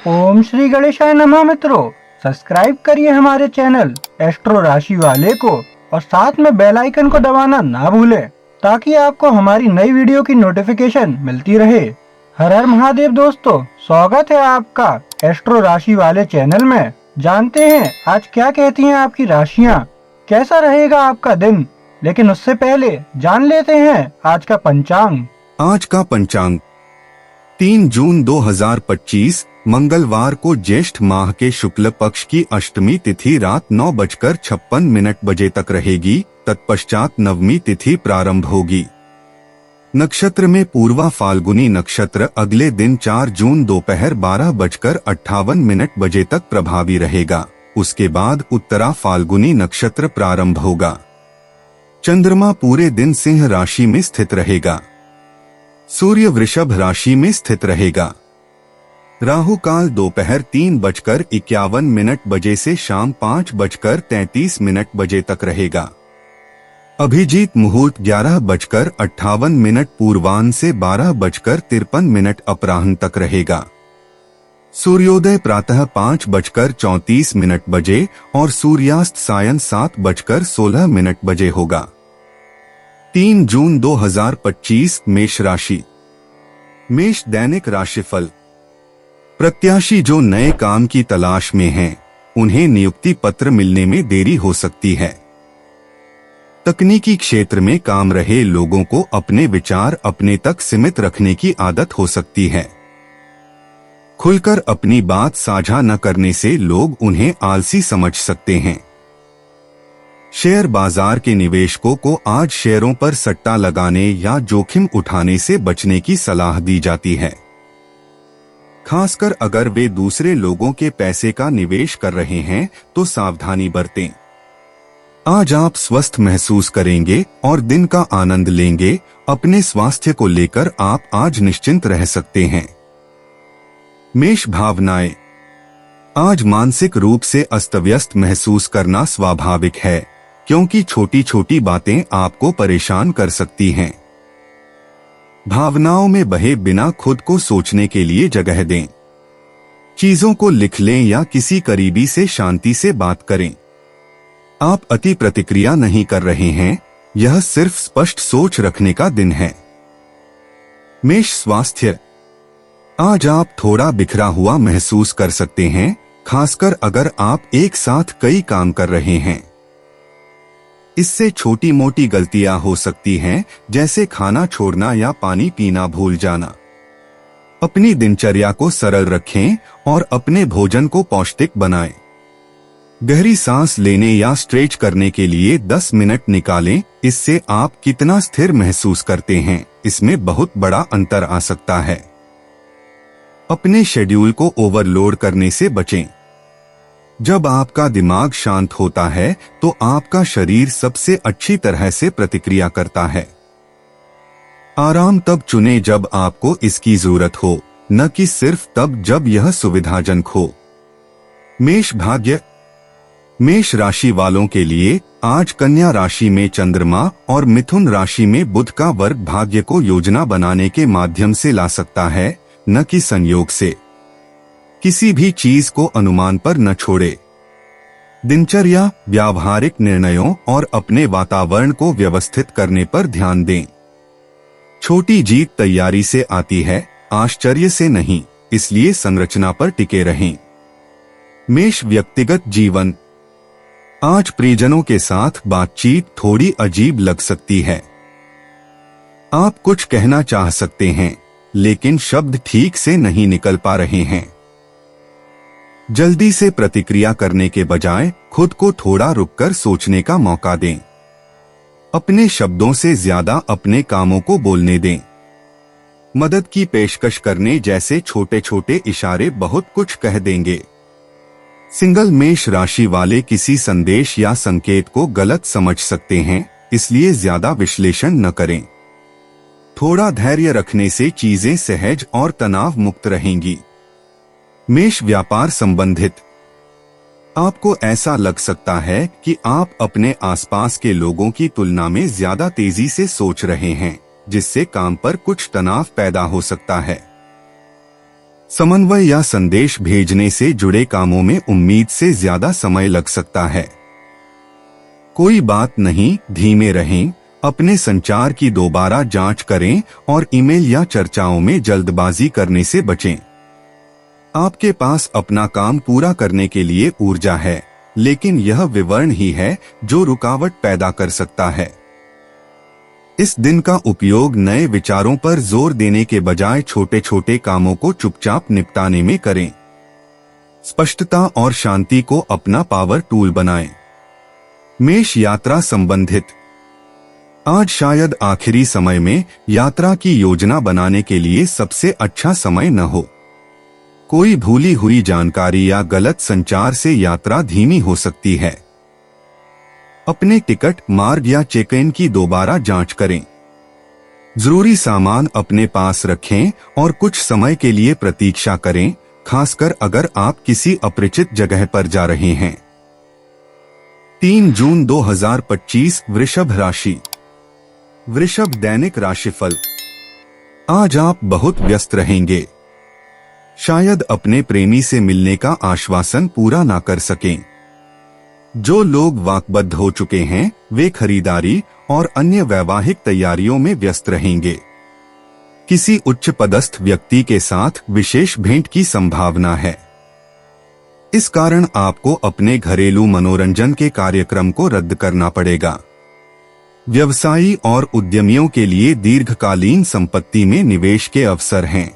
ओम श्री गणेशाय नमः। मित्रों, सब्सक्राइब करिए हमारे चैनल एस्ट्रो राशि वाले को और साथ में बेल आइकन को दबाना ना भूलें ताकि आपको हमारी नई वीडियो की नोटिफिकेशन मिलती रहे। हर हर महादेव दोस्तों, स्वागत है आपका एस्ट्रो राशि वाले चैनल में। जानते हैं आज क्या कहती हैं आपकी राशियां, कैसा रहेगा आपका दिन। लेकिन उससे पहले जान लेते हैं आज का पंचांग। आज का पंचांग 3 जून 2025 मंगलवार को ज्येष्ठ माह के शुक्ल पक्ष की अष्टमी तिथि रात 9:56 तक रहेगी। तत्पश्चात नवमी तिथि प्रारंभ होगी। नक्षत्र में पूर्वा फाल्गुनी नक्षत्र अगले दिन 4 जून दोपहर 12:58 तक प्रभावी रहेगा। उसके बाद उत्तरा फाल्गुनी नक्षत्र प्रारंभ होगा। चंद्रमा पूरे दिन सिंह राशि में स्थित रहेगा। सूर्य वृषभ राशि में स्थित रहेगा। राहु काल दोपहर 3:51 से शाम 5:33 तक रहेगा। अभिजीत मुहूर्त 11:58 पूर्वाह्न से 12:53 अपराह्न तक रहेगा। सूर्योदय प्रातः 5:34 बजे और सूर्यास्त सायं 7:16 बजे होगा। 3 जून 2025 मेष राशि। मेष दैनिक राशिफल। प्रत्याशी जो नए काम की तलाश में हैं, उन्हें नियुक्ति पत्र मिलने में देरी हो सकती है। तकनीकी क्षेत्र में काम रहे लोगों को अपने विचार अपने तक सीमित रखने की आदत हो सकती है। खुलकर अपनी बात साझा न करने से लोग उन्हें आलसी समझ सकते हैं। शेयर बाजार के निवेशकों को आज शेयरों पर सट्टा लगाने या जोखिम उठाने से बचने की सलाह दी जाती है, खासकर अगर वे दूसरे लोगों के पैसे का निवेश कर रहे हैं तो सावधानी बरतें। आज आप स्वस्थ महसूस करेंगे और दिन का आनंद लेंगे। अपने स्वास्थ्य को लेकर आप आज निश्चिंत रह सकते हैं। मेष भावनाएं। आज मानसिक रूप से अस्तव्यस्त महसूस करना स्वाभाविक है, क्योंकि छोटी छोटी बातें आपको परेशान कर सकती हैं। भावनाओं में बहे बिना खुद को सोचने के लिए जगह दें। चीजों को लिख लें या किसी करीबी से शांति से बात करें। आप अति प्रतिक्रिया नहीं कर रहे हैं, यह सिर्फ स्पष्ट सोच रखने का दिन है। मेष स्वास्थ्य। आज आप थोड़ा बिखरा हुआ महसूस कर सकते हैं, खासकर अगर आप एक साथ कई काम कर रहे हैं। इससे छोटी मोटी गलतियां हो सकती हैं, जैसे खाना छोड़ना या पानी पीना भूल जाना। अपनी दिनचर्या को सरल रखें और अपने भोजन को पौष्टिक बनाएं। गहरी सांस लेने या स्ट्रेच करने के लिए 10 मिनट निकालें। इससे आप कितना स्थिर महसूस करते हैं, इसमें बहुत बड़ा अंतर आ सकता है। अपने शेड्यूल को ओवरलोड करने से बचें। जब आपका दिमाग शांत होता है तो आपका शरीर सबसे अच्छी तरह से प्रतिक्रिया करता है। आराम तब चुनें जब आपको इसकी जरूरत हो, न कि सिर्फ तब जब यह सुविधाजनक हो। मेष भाग्य। मेष राशि वालों के लिए आज कन्या राशि में चंद्रमा और मिथुन राशि में बुध का वर्ग भाग्य को योजना बनाने के माध्यम से ला सकता है, न कि संयोग से। किसी भी चीज को अनुमान पर न छोड़े। दिनचर्या, व्यावहारिक निर्णयों और अपने वातावरण को व्यवस्थित करने पर ध्यान दें। छोटी जीत तैयारी से आती है, आश्चर्य से नहीं, इसलिए संरचना पर टिके रहें। मेष व्यक्तिगत जीवन। आज प्रियजनों के साथ बातचीत थोड़ी अजीब लग सकती है। आप कुछ कहना चाह सकते हैं, लेकिन शब्द ठीक से नहीं निकल पा रहे हैं। जल्दी से प्रतिक्रिया करने के बजाय खुद को थोड़ा रुककर सोचने का मौका दें। अपने शब्दों से ज्यादा अपने कामों को बोलने दें। मदद की पेशकश करने जैसे छोटे छोटे इशारे बहुत कुछ कह देंगे। सिंगल मेष राशि वाले किसी संदेश या संकेत को गलत समझ सकते हैं, इसलिए ज्यादा विश्लेषण न करें। थोड़ा धैर्य रखने से चीजें सहज और तनाव मुक्त रहेंगी। मेष व्यापार संबंधित। आपको ऐसा लग सकता है कि आप अपने आसपास के लोगों की तुलना में ज्यादा तेजी से सोच रहे हैं, जिससे काम पर कुछ तनाव पैदा हो सकता है। समन्वय या संदेश भेजने से जुड़े कामों में उम्मीद से ज्यादा समय लग सकता है। कोई बात नहीं, धीमे रहें, अपने संचार की दोबारा जांच करें और ईमेल या चर्चाओं में जल्दबाजी करने से बचें। आपके पास अपना काम पूरा करने के लिए ऊर्जा है, लेकिन यह विवरण ही है जो रुकावट पैदा कर सकता है। इस दिन का उपयोग नए विचारों पर जोर देने के बजाय छोटे छोटे कामों को चुपचाप निपटाने में करें। स्पष्टता और शांति को अपना पावर टूल बनाएं। मेष यात्रा संबंधित। आज शायद आखिरी समय में यात्रा की योजना बनाने के लिए सबसे अच्छा समय न हो। कोई भूली हुई जानकारी या गलत संचार से यात्रा धीमी हो सकती है। अपने टिकट, मार्ग या चेक इन की दोबारा जांच करें। जरूरी सामान अपने पास रखें और कुछ समय के लिए प्रतीक्षा करें, खासकर अगर आप किसी अपरिचित जगह पर जा रहे हैं। 3 जून 2025 वृषभ राशि। वृषभ दैनिक राशिफल। आज आप बहुत व्यस्त रहेंगे। शायद अपने प्रेमी से मिलने का आश्वासन पूरा ना कर सकें। जो लोग वाकबद्ध हो चुके हैं वे खरीदारी और अन्य वैवाहिक तैयारियों में व्यस्त रहेंगे। किसी उच्च पदस्थ व्यक्ति के साथ विशेष भेंट की संभावना है। इस कारण आपको अपने घरेलू मनोरंजन के कार्यक्रम को रद्द करना पड़ेगा। व्यवसायी और उद्यमियों के लिए दीर्घकालीन संपत्ति में निवेश के अवसर हैं।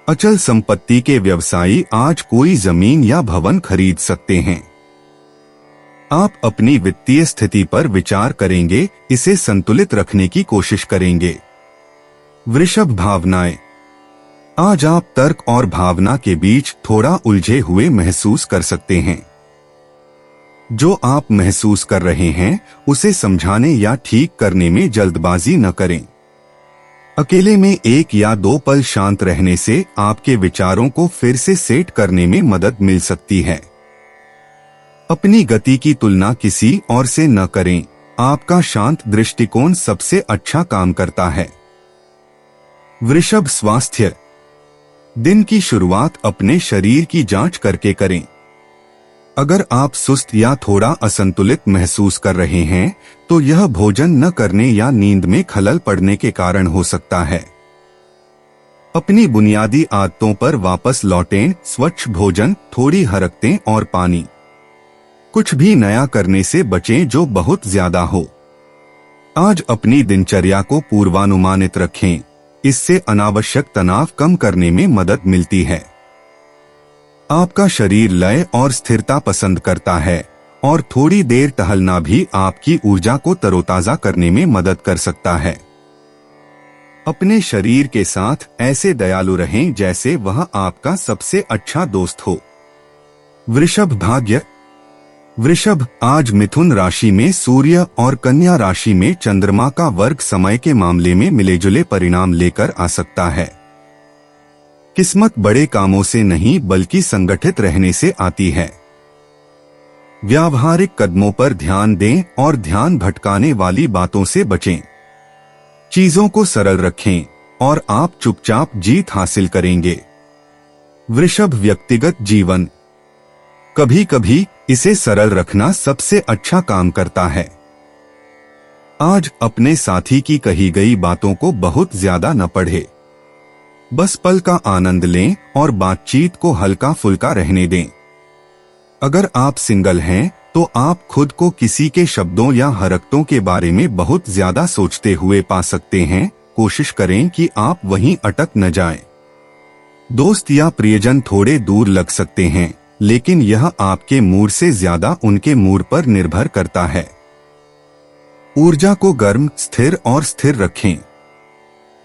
अचल संपत्ति के व्यवसायी आज कोई जमीन या भवन खरीद सकते हैं। आप अपनी वित्तीय स्थिति पर विचार करेंगे, इसे संतुलित रखने की कोशिश करेंगे। वृषभ भावनाएं। आज आप तर्क और भावना के बीच थोड़ा उलझे हुए महसूस कर सकते हैं। जो आप महसूस कर रहे हैं उसे समझाने या ठीक करने में जल्दबाजी न करें। अकेले में 1 या 2 पल शांत रहने से आपके विचारों को फिर से सेट करने में मदद मिल सकती है। अपनी गति की तुलना किसी और से न करें, आपका शांत दृष्टिकोण सबसे अच्छा काम करता है। वृषभ स्वास्थ्य। दिन की शुरुआत अपने शरीर की जांच करके करें। अगर आप सुस्त या थोड़ा असंतुलित महसूस कर रहे हैं तो यह भोजन न करने या नींद में खलल पड़ने के कारण हो सकता है। अपनी बुनियादी आदतों पर वापस लौटें, स्वच्छ भोजन, थोड़ी हरकतें और पानी। कुछ भी नया करने से बचें जो बहुत ज्यादा हो। आज अपनी दिनचर्या को पूर्वानुमानित रखें, इससे अनावश्यक तनाव कम करने में मदद मिलती है। आपका शरीर लय और स्थिरता पसंद करता है और थोड़ी देर टहलना भी आपकी ऊर्जा को तरोताजा करने में मदद कर सकता है। अपने शरीर के साथ ऐसे दयालु रहें जैसे वह आपका सबसे अच्छा दोस्त हो। वृषभ भाग्य। वृषभ, आज मिथुन राशि में सूर्य और कन्या राशि में चंद्रमा का वर्ग समय के मामले में मिलेजुले परिणाम लेकर आ सकता है। किस्मत बड़े कामों से नहीं बल्कि संगठित रहने से आती है। व्यावहारिक कदमों पर ध्यान दें और ध्यान भटकाने वाली बातों से बचें। चीजों को सरल रखें और आप चुपचाप जीत हासिल करेंगे। वृषभ व्यक्तिगत जीवन। कभी कभी इसे सरल रखना सबसे अच्छा काम करता है। आज अपने साथी की कही गई बातों को बहुत ज्यादा न पढ़े। बस पल का आनंद लें और बातचीत को हल्का फुल्का रहने दें। अगर आप सिंगल हैं तो आप खुद को किसी के शब्दों या हरकतों के बारे में बहुत ज्यादा सोचते हुए पा सकते हैं। कोशिश करें कि आप वहीं अटक न जाएं। दोस्त या प्रियजन थोड़े दूर लग सकते हैं, लेकिन यह आपके मूड से ज्यादा उनके मूड पर निर्भर करता है। ऊर्जा को गर्म, स्थिर और स्थिर रखें।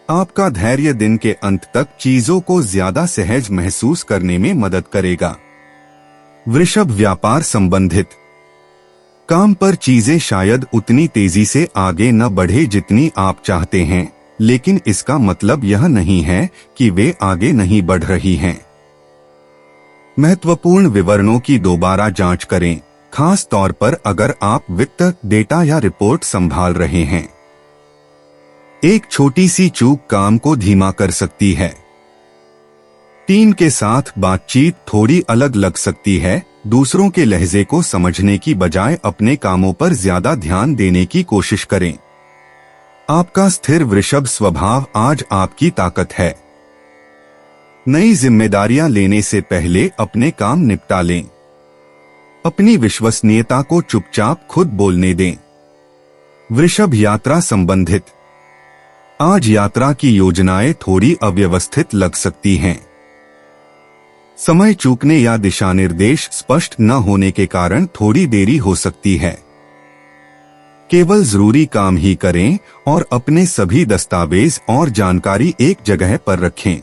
आपका धैर्य दिन के अंत तक चीजों को ज्यादा सहज महसूस करने में मदद करेगा। वृषभ व्यापार संबंधित। काम पर चीजें शायद उतनी तेजी से आगे न बढ़े जितनी आप चाहते हैं, लेकिन इसका मतलब यह नहीं है कि वे आगे नहीं बढ़ रही हैं। महत्वपूर्ण विवरणों की दोबारा जांच करें, खास तौर पर अगर आप वित्त, डेटा या रिपोर्ट संभाल रहे हैं। एक छोटी सी चूक काम को धीमा कर सकती है। टीम के साथ बातचीत थोड़ी अलग लग सकती है। दूसरों के लहजे को समझने की बजाय अपने कामों पर ज्यादा ध्यान देने की कोशिश करें। आपका स्थिर वृषभ स्वभाव आज आपकी ताकत है। नई जिम्मेदारियां लेने से पहले अपने काम निपटा लें। अपनी विश्वसनीयता को चुपचाप खुद बोलने दें। वृषभ यात्रा संबंधित। आज यात्रा की योजनाएं थोड़ी अव्यवस्थित लग सकती हैं। समय चूकने या दिशा निर्देश स्पष्ट न होने के कारण थोड़ी देरी हो सकती है। केवल जरूरी काम ही करें और अपने सभी दस्तावेज और जानकारी एक जगह पर रखें।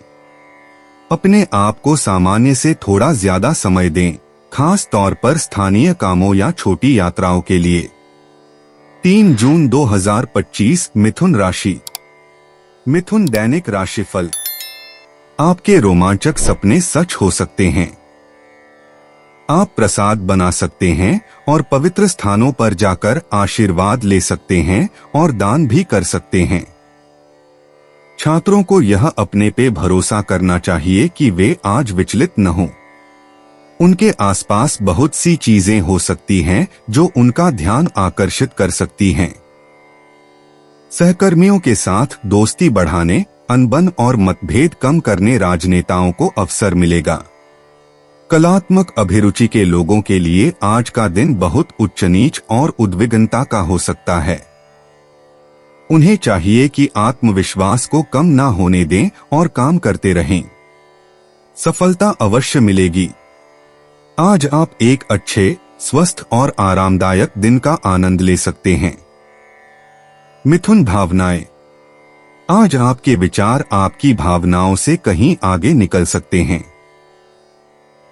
अपने आप को सामान्य से थोड़ा ज्यादा समय दें, खास तौर पर स्थानीय कामों या छोटी यात्राओं के लिए। 3 जून 2025 मिथुन राशि। मिथुन दैनिक राशिफल। आपके रोमांचक सपने सच हो सकते हैं। आप प्रसाद बना सकते हैं और पवित्र स्थानों पर जाकर आशीर्वाद ले सकते हैं और दान भी कर सकते हैं। छात्रों को यह अपने पे भरोसा करना चाहिए कि वे आज विचलित न हों। उनके आसपास बहुत सी चीजें हो सकती हैं जो उनका ध्यान आकर्षित कर सकती हैं। सहकर्मियों के साथ दोस्ती बढ़ाने, अनबन और मतभेद कम करने राजनेताओं को अवसर मिलेगा। कलात्मक अभिरुचि के लोगों के लिए आज का दिन बहुत उच्च नीच और उद्विग्नता का हो सकता है। उन्हें चाहिए कि आत्मविश्वास को कम ना होने दें और काम करते रहें। सफलता अवश्य मिलेगी। आज आप एक अच्छे, स्वस्थ और आरामदायक दिन का आनंद ले सकते हैं। मिथुन भावनाएं। आज आपके विचार आपकी भावनाओं से कहीं आगे निकल सकते हैं।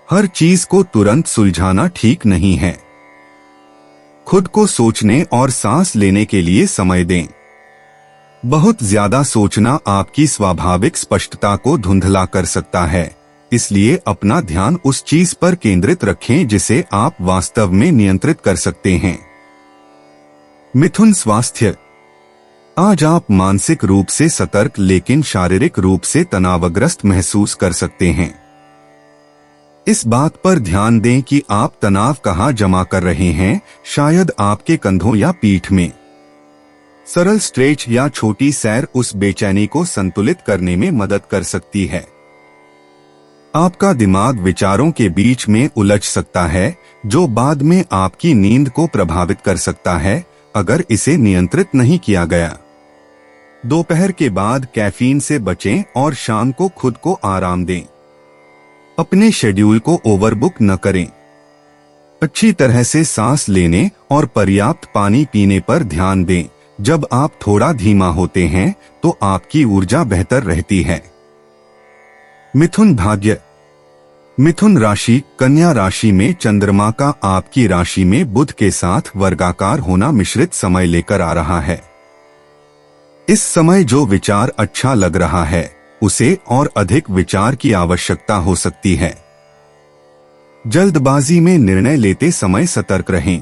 हर चीज को तुरंत सुलझाना ठीक नहीं है। खुद को सोचने और सांस लेने के लिए समय दें। बहुत ज्यादा सोचना आपकी स्वाभाविक स्पष्टता को धुंधला कर सकता है, इसलिए अपना ध्यान उस चीज पर केंद्रित रखें जिसे आप वास्तव में नियंत्रित कर सकते हैं। मिथुन स्वास्थ्य। आज आप मानसिक रूप से सतर्क लेकिन शारीरिक रूप से तनावग्रस्त महसूस कर सकते हैं। इस बात पर ध्यान दें कि आप तनाव कहाँ जमा कर रहे हैं, शायद आपके कंधों या पीठ में। सरल स्ट्रेच या छोटी सैर उस बेचैनी को संतुलित करने में मदद कर सकती है। आपका दिमाग विचारों के बीच में उलझ सकता है, जो बाद में आपकी नींद को प्रभावित कर सकता है अगर इसे नियंत्रित नहीं किया गया। दोपहर के बाद कैफीन से बचें और शाम को खुद को आराम दें। अपने शेड्यूल को ओवरबुक न करें। अच्छी तरह से सांस लेने और पर्याप्त पानी पीने पर ध्यान दें। जब आप थोड़ा धीमा होते हैं तो आपकी ऊर्जा बेहतर रहती है। मिथुन भाग्य। मिथुन राशि कन्या राशि में चंद्रमा का आपकी राशि में बुध के साथ वर्गाकार होना मिश्रित समय लेकर आ रहा है। इस समय जो विचार अच्छा लग रहा है, उसे और अधिक विचार की आवश्यकता हो सकती है। जल्दबाजी में निर्णय लेते समय सतर्क रहें।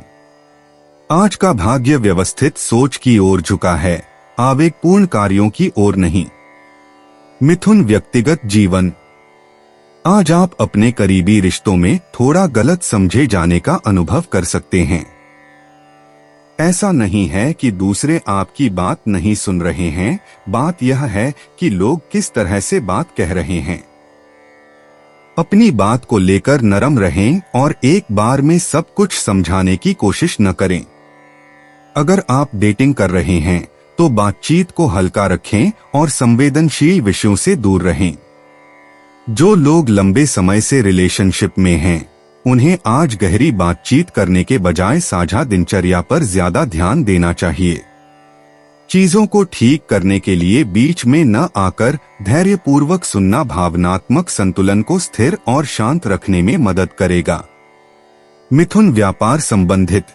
आज का भाग्य व्यवस्थित सोच की ओर झुका है, आवेगपूर्ण कार्यों की ओर नहीं। मिथुन व्यक्तिगत जीवन। आज आप अपने करीबी रिश्तों में थोड़ा गलत समझे जाने का अनुभव कर सकते हैं। ऐसा नहीं है कि दूसरे आपकी बात नहीं सुन रहे हैं, बात यह है कि लोग किस तरह से बात कह रहे हैं। अपनी बात को लेकर नरम रहें और एक बार में सब कुछ समझाने की कोशिश न करें। अगर आप डेटिंग कर रहे हैं तो बातचीत को हल्का रखें और संवेदनशील विषयों से दूर रहें। जो लोग लंबे समय से रिलेशनशिप में हैं, उन्हें आज गहरी बातचीत करने के बजाय साझा दिनचर्या पर ज्यादा ध्यान देना चाहिए। चीजों को ठीक करने के लिए बीच में न आकर धैर्यपूर्वक सुनना भावनात्मक संतुलन को स्थिर और शांत रखने में मदद करेगा। मिथुन व्यापार संबंधित।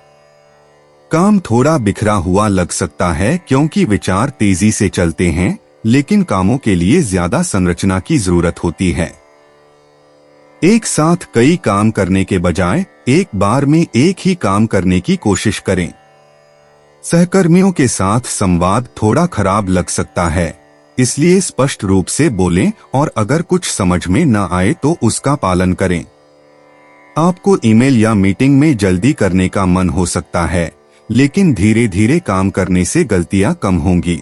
काम थोड़ा बिखरा हुआ लग सकता है क्योंकि विचार तेजी से चलते हैं, लेकिन कामों के लिए ज्यादा संरचना की जरूरत होती है। एक साथ कई काम करने के बजाय एक बार में एक ही काम करने की कोशिश करें। सहकर्मियों के साथ संवाद थोड़ा खराब लग सकता है, इसलिए स्पष्ट रूप से बोलें और अगर कुछ समझ में न आए तो उसका पालन करें। आपको ईमेल या मीटिंग में जल्दी करने का मन हो सकता है, लेकिन धीरे धीरे काम करने से गलतियां कम होंगी।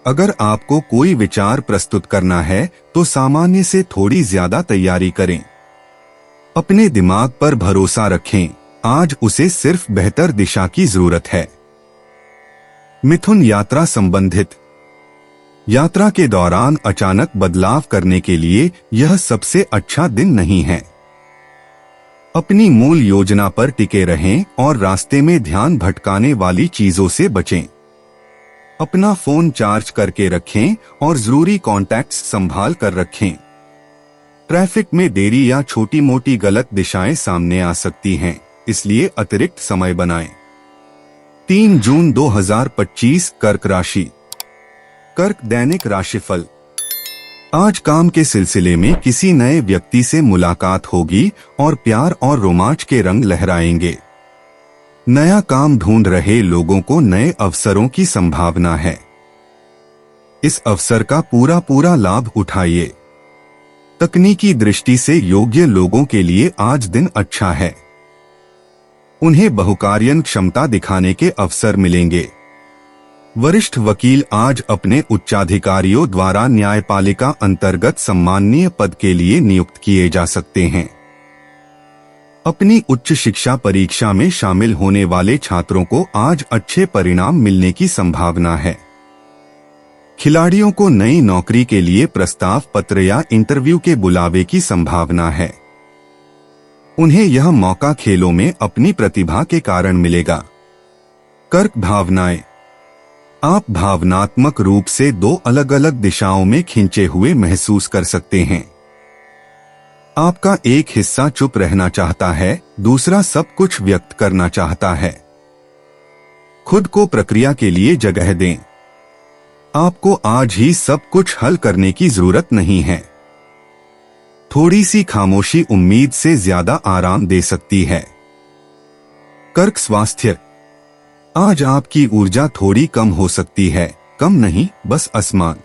अगर आपको कोई विचार प्रस्तुत करना है तो सामान्य से थोड़ी ज्यादा तैयारी करें। अपने दिमाग पर भरोसा रखें, आज उसे सिर्फ बेहतर दिशा की जरूरत है। मिथुन यात्रा संबंधित। यात्रा के दौरान अचानक बदलाव करने के लिए यह सबसे अच्छा दिन नहीं है। अपनी मूल योजना पर टिके रहें और रास्ते में ध्यान भटकाने वाली चीजों से बचें। अपना फोन चार्ज करके रखें और जरूरी कॉन्टैक्ट्स संभाल कर रखें। ट्रैफिक में देरी या छोटी मोटी गलत दिशाएं सामने आ सकती हैं, इसलिए अतिरिक्त समय बनाएं। 3 जून 2025 कर्क राशि। कर्क दैनिक राशिफल। आज काम के सिलसिले में किसी नए व्यक्ति से मुलाकात होगी और प्यार और रोमांच के रंग लहराएंगे। नया काम ढूंढ रहे लोगों को नए अवसरों की संभावना है। इस अवसर का पूरा लाभ उठाइए। तकनीकी दृष्टि से योग्य लोगों के लिए आज दिन अच्छा है। उन्हें बहुकार्यन क्षमता दिखाने के अवसर मिलेंगे। वरिष्ठ वकील आज अपने उच्चाधिकारियों द्वारा न्यायपालिका अंतर्गत सम्माननीय पद के लिए नियुक्त किए जा सकते हैं। अपनी उच्च शिक्षा परीक्षा में शामिल होने वाले छात्रों को आज अच्छे परिणाम मिलने की संभावना है। खिलाड़ियों को नई नौकरी के लिए प्रस्ताव पत्र या इंटरव्यू के बुलावे की संभावना है। उन्हें यह मौका खेलों में अपनी प्रतिभा के कारण मिलेगा। कर्क भावनाएं। आप भावनात्मक रूप से 2 अलग अलग दिशाओं में खींचे हुए महसूस कर सकते हैं। आपका एक हिस्सा चुप रहना चाहता है, दूसरा सब कुछ व्यक्त करना चाहता है। खुद को प्रक्रिया के लिए जगह दें। आपको आज ही सब कुछ हल करने की जरूरत नहीं है। थोड़ी सी खामोशी उम्मीद से ज्यादा आराम दे सकती है। कर्क स्वास्थ्य। आज आपकी ऊर्जा थोड़ी कम हो सकती है, कम नहीं बस असमान।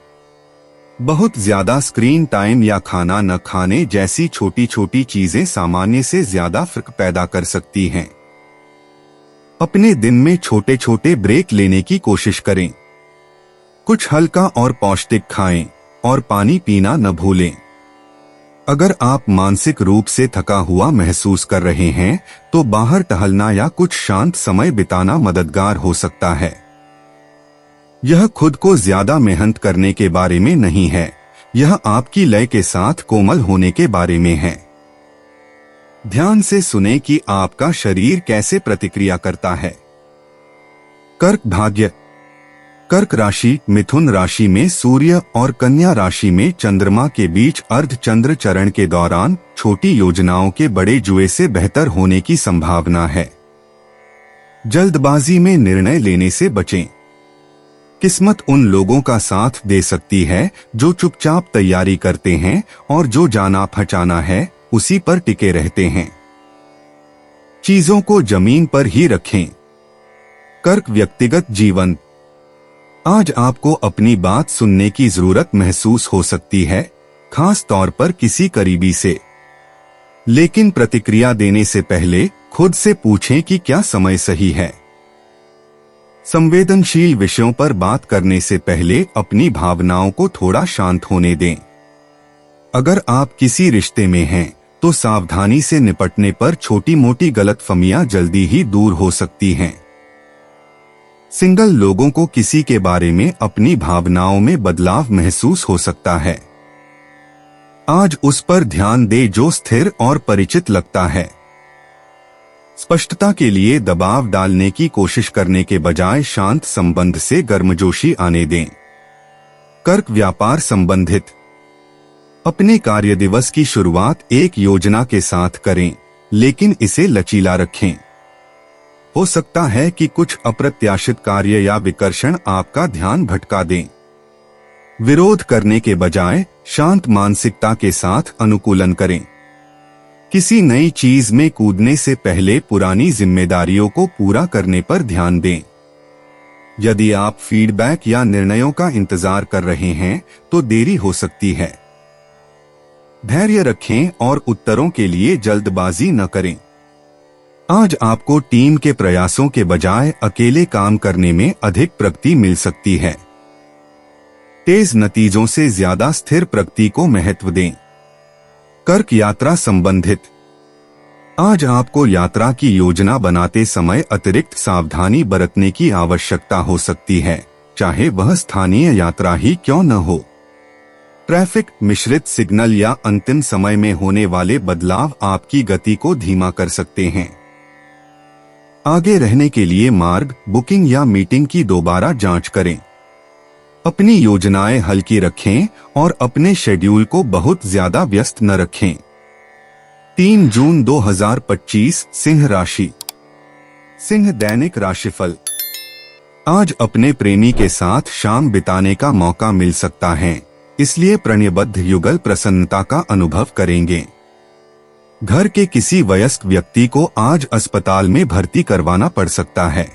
बहुत ज्यादा स्क्रीन टाइम या खाना न खाने जैसी छोटी छोटी चीजें सामान्य से ज्यादा फर्क पैदा कर सकती हैं। अपने दिन में छोटे छोटे ब्रेक लेने की कोशिश करें। कुछ हल्का और पौष्टिक खाएं और पानी पीना न भूलें। अगर आप मानसिक रूप से थका हुआ महसूस कर रहे हैं तो बाहर टहलना या कुछ शांत समय बिताना मददगार हो सकता है। यह खुद को ज्यादा मेहनत करने के बारे में नहीं है, यह आपकी लय के साथ कोमल होने के बारे में है। ध्यान से सुने कि आपका शरीर कैसे प्रतिक्रिया करता है। कर्क भाग्य। कर्क राशि मिथुन राशि में सूर्य और कन्या राशि में चंद्रमा के बीच अर्धचंद्र चरण के दौरान छोटी योजनाओं के बड़े जुए से बेहतर होने की संभावना है। जल्दबाजी में निर्णय लेने से बचें। किस्मत उन लोगों का साथ दे सकती है जो चुपचाप तैयारी करते हैं और जो जाना पहचाना है उसी पर टिके रहते हैं। चीजों को जमीन पर ही रखें। कर्क व्यक्तिगत जीवन। आज आपको अपनी बात सुनने की जरूरत महसूस हो सकती है, खास तौर पर किसी करीबी से। लेकिन प्रतिक्रिया देने से पहले खुद से पूछें कि क्या समय सही है। संवेदनशील विषयों पर बात करने से पहले अपनी भावनाओं को थोड़ा शांत होने दें। अगर आप किसी रिश्ते में हैं तो सावधानी से निपटने पर छोटी मोटी गलतफहमियां जल्दी ही दूर हो सकती हैं। सिंगल लोगों को किसी के बारे में अपनी भावनाओं में बदलाव महसूस हो सकता है। आज उस पर ध्यान दे जो स्थिर और परिचित लगता है। स्पष्टता के लिए दबाव डालने की कोशिश करने के बजाय शांत संबंध से गर्मजोशी आने दें। कर्क व्यापार संबंधित। अपने कार्य दिवस की शुरुआत एक योजना के साथ करें, लेकिन इसे लचीला रखें। हो सकता है कि कुछ अप्रत्याशित कार्य या विकर्षण आपका ध्यान भटका दें। विरोध करने के बजाय शांत मानसिकता के साथ अनुकूलन करें। किसी नई चीज में कूदने से पहले पुरानी जिम्मेदारियों को पूरा करने पर ध्यान दें। यदि आप फीडबैक या निर्णयों का इंतजार कर रहे हैं तो देरी हो सकती है। धैर्य रखें और उत्तरों के लिए जल्दबाजी न करें। आज आपको टीम के प्रयासों के बजाय अकेले काम करने में अधिक प्रगति मिल सकती है। तेज नतीजों से ज्यादा स्थिर प्रगति को महत्व दें। कर्क यात्रा संबंधित। आज आपको यात्रा की योजना बनाते समय अतिरिक्त सावधानी बरतने की आवश्यकता हो सकती है, चाहे वह स्थानीय यात्रा ही क्यों न हो। ट्रैफिक, मिश्रित सिग्नल या अंतिम समय में होने वाले बदलाव आपकी गति को धीमा कर सकते हैं। आगे रहने के लिए मार्ग, बुकिंग या मीटिंग की दोबारा जांच करें। अपनी योजनाएं हल्की रखें और अपने शेड्यूल को बहुत ज्यादा व्यस्त न रखें। 3 जून 2025 सिंह राशि। सिंह दैनिक राशिफल। आज अपने प्रेमी के साथ शाम बिताने का मौका मिल सकता है, इसलिए प्रणयबद्ध युगल प्रसन्नता का अनुभव करेंगे। घर के किसी वयस्क व्यक्ति को आज अस्पताल में भर्ती करवाना पड़ सकता है।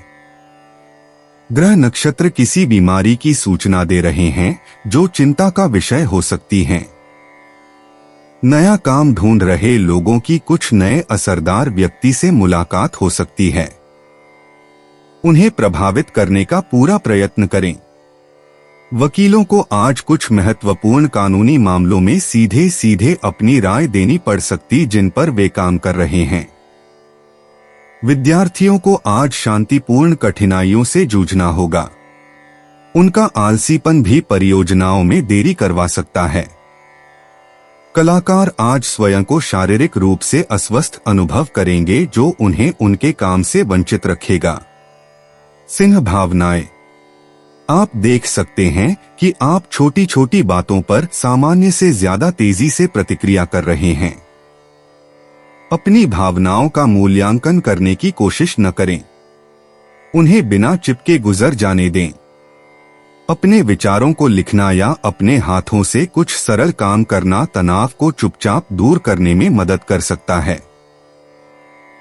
ग्रह नक्षत्र किसी बीमारी की सूचना दे रहे हैं जो चिंता का विषय हो सकती है। नया काम ढूंढ रहे लोगों की कुछ नए असरदार व्यक्ति से मुलाकात हो सकती है। उन्हें प्रभावित करने का पूरा प्रयत्न करें। वकीलों को आज कुछ महत्वपूर्ण कानूनी मामलों में सीधे सीधे अपनी राय देनी पड़ सकती जिन पर वे काम कर रहे हैं। विद्यार्थियों को आज शांतिपूर्ण कठिनाइयों से जूझना होगा। उनका आलसीपन भी परियोजनाओं में देरी करवा सकता है। कलाकार आज स्वयं को शारीरिक रूप से अस्वस्थ अनुभव करेंगे जो उन्हें उनके काम से वंचित रखेगा। सिंह भावनाएं। आप देख सकते हैं कि आप छोटी छोटी बातों पर सामान्य से ज्यादा तेजी से प्रतिक्रिया कर रहे हैं। अपनी भावनाओं का मूल्यांकन करने की कोशिश न करें। उन्हें बिना चिपके गुजर जाने दें। अपने विचारों को लिखना या अपने हाथों से कुछ सरल काम करना तनाव को चुपचाप दूर करने में मदद कर सकता है।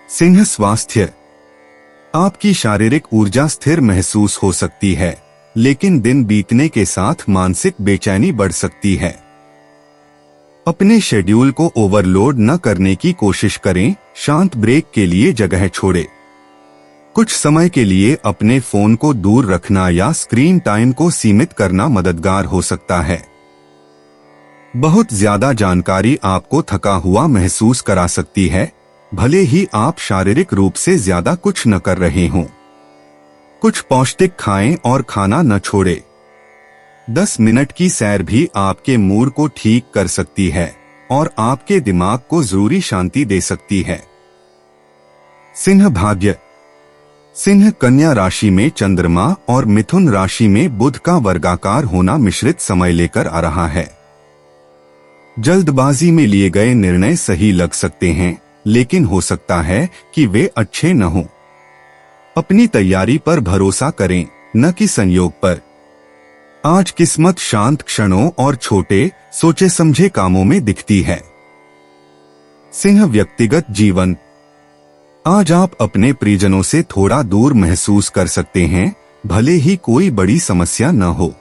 सिंह स्वास्थ्य। आपकी शारीरिक ऊर्जा स्थिर महसूस हो सकती है, लेकिन दिन बीतने के साथ मानसिक बेचैनी बढ़ सकती है। अपने शेड्यूल को ओवरलोड न करने की कोशिश करें। शांत ब्रेक के लिए जगह छोड़ें। कुछ समय के लिए अपने फोन को दूर रखना या स्क्रीन टाइम को सीमित करना मददगार हो सकता है। बहुत ज्यादा जानकारी आपको थका हुआ महसूस करा सकती है, भले ही आप शारीरिक रूप से ज्यादा कुछ न कर रहे हों। कुछ पौष्टिक खाएं और खाना न छोड़ें। 10 मिनट की सैर भी आपके मूड को ठीक कर सकती है और आपके दिमाग को जरूरी शांति दे सकती है। सिंह भाग्य। सिंह कन्या राशि में चंद्रमा और मिथुन राशि में बुध का वर्गाकार होना मिश्रित समय लेकर आ रहा है। जल्दबाजी में लिए गए निर्णय सही लग सकते हैं, लेकिन हो सकता है कि वे अच्छे न हों। अपनी तैयारी पर भरोसा करें, न कि संयोग पर। आज किस्मत शांत क्षणों और छोटे सोचे समझे कामों में दिखती है। सिंह व्यक्तिगत जीवन। आज आप अपने परिजनों से थोड़ा दूर महसूस कर सकते हैं, भले ही कोई बड़ी समस्या न हो।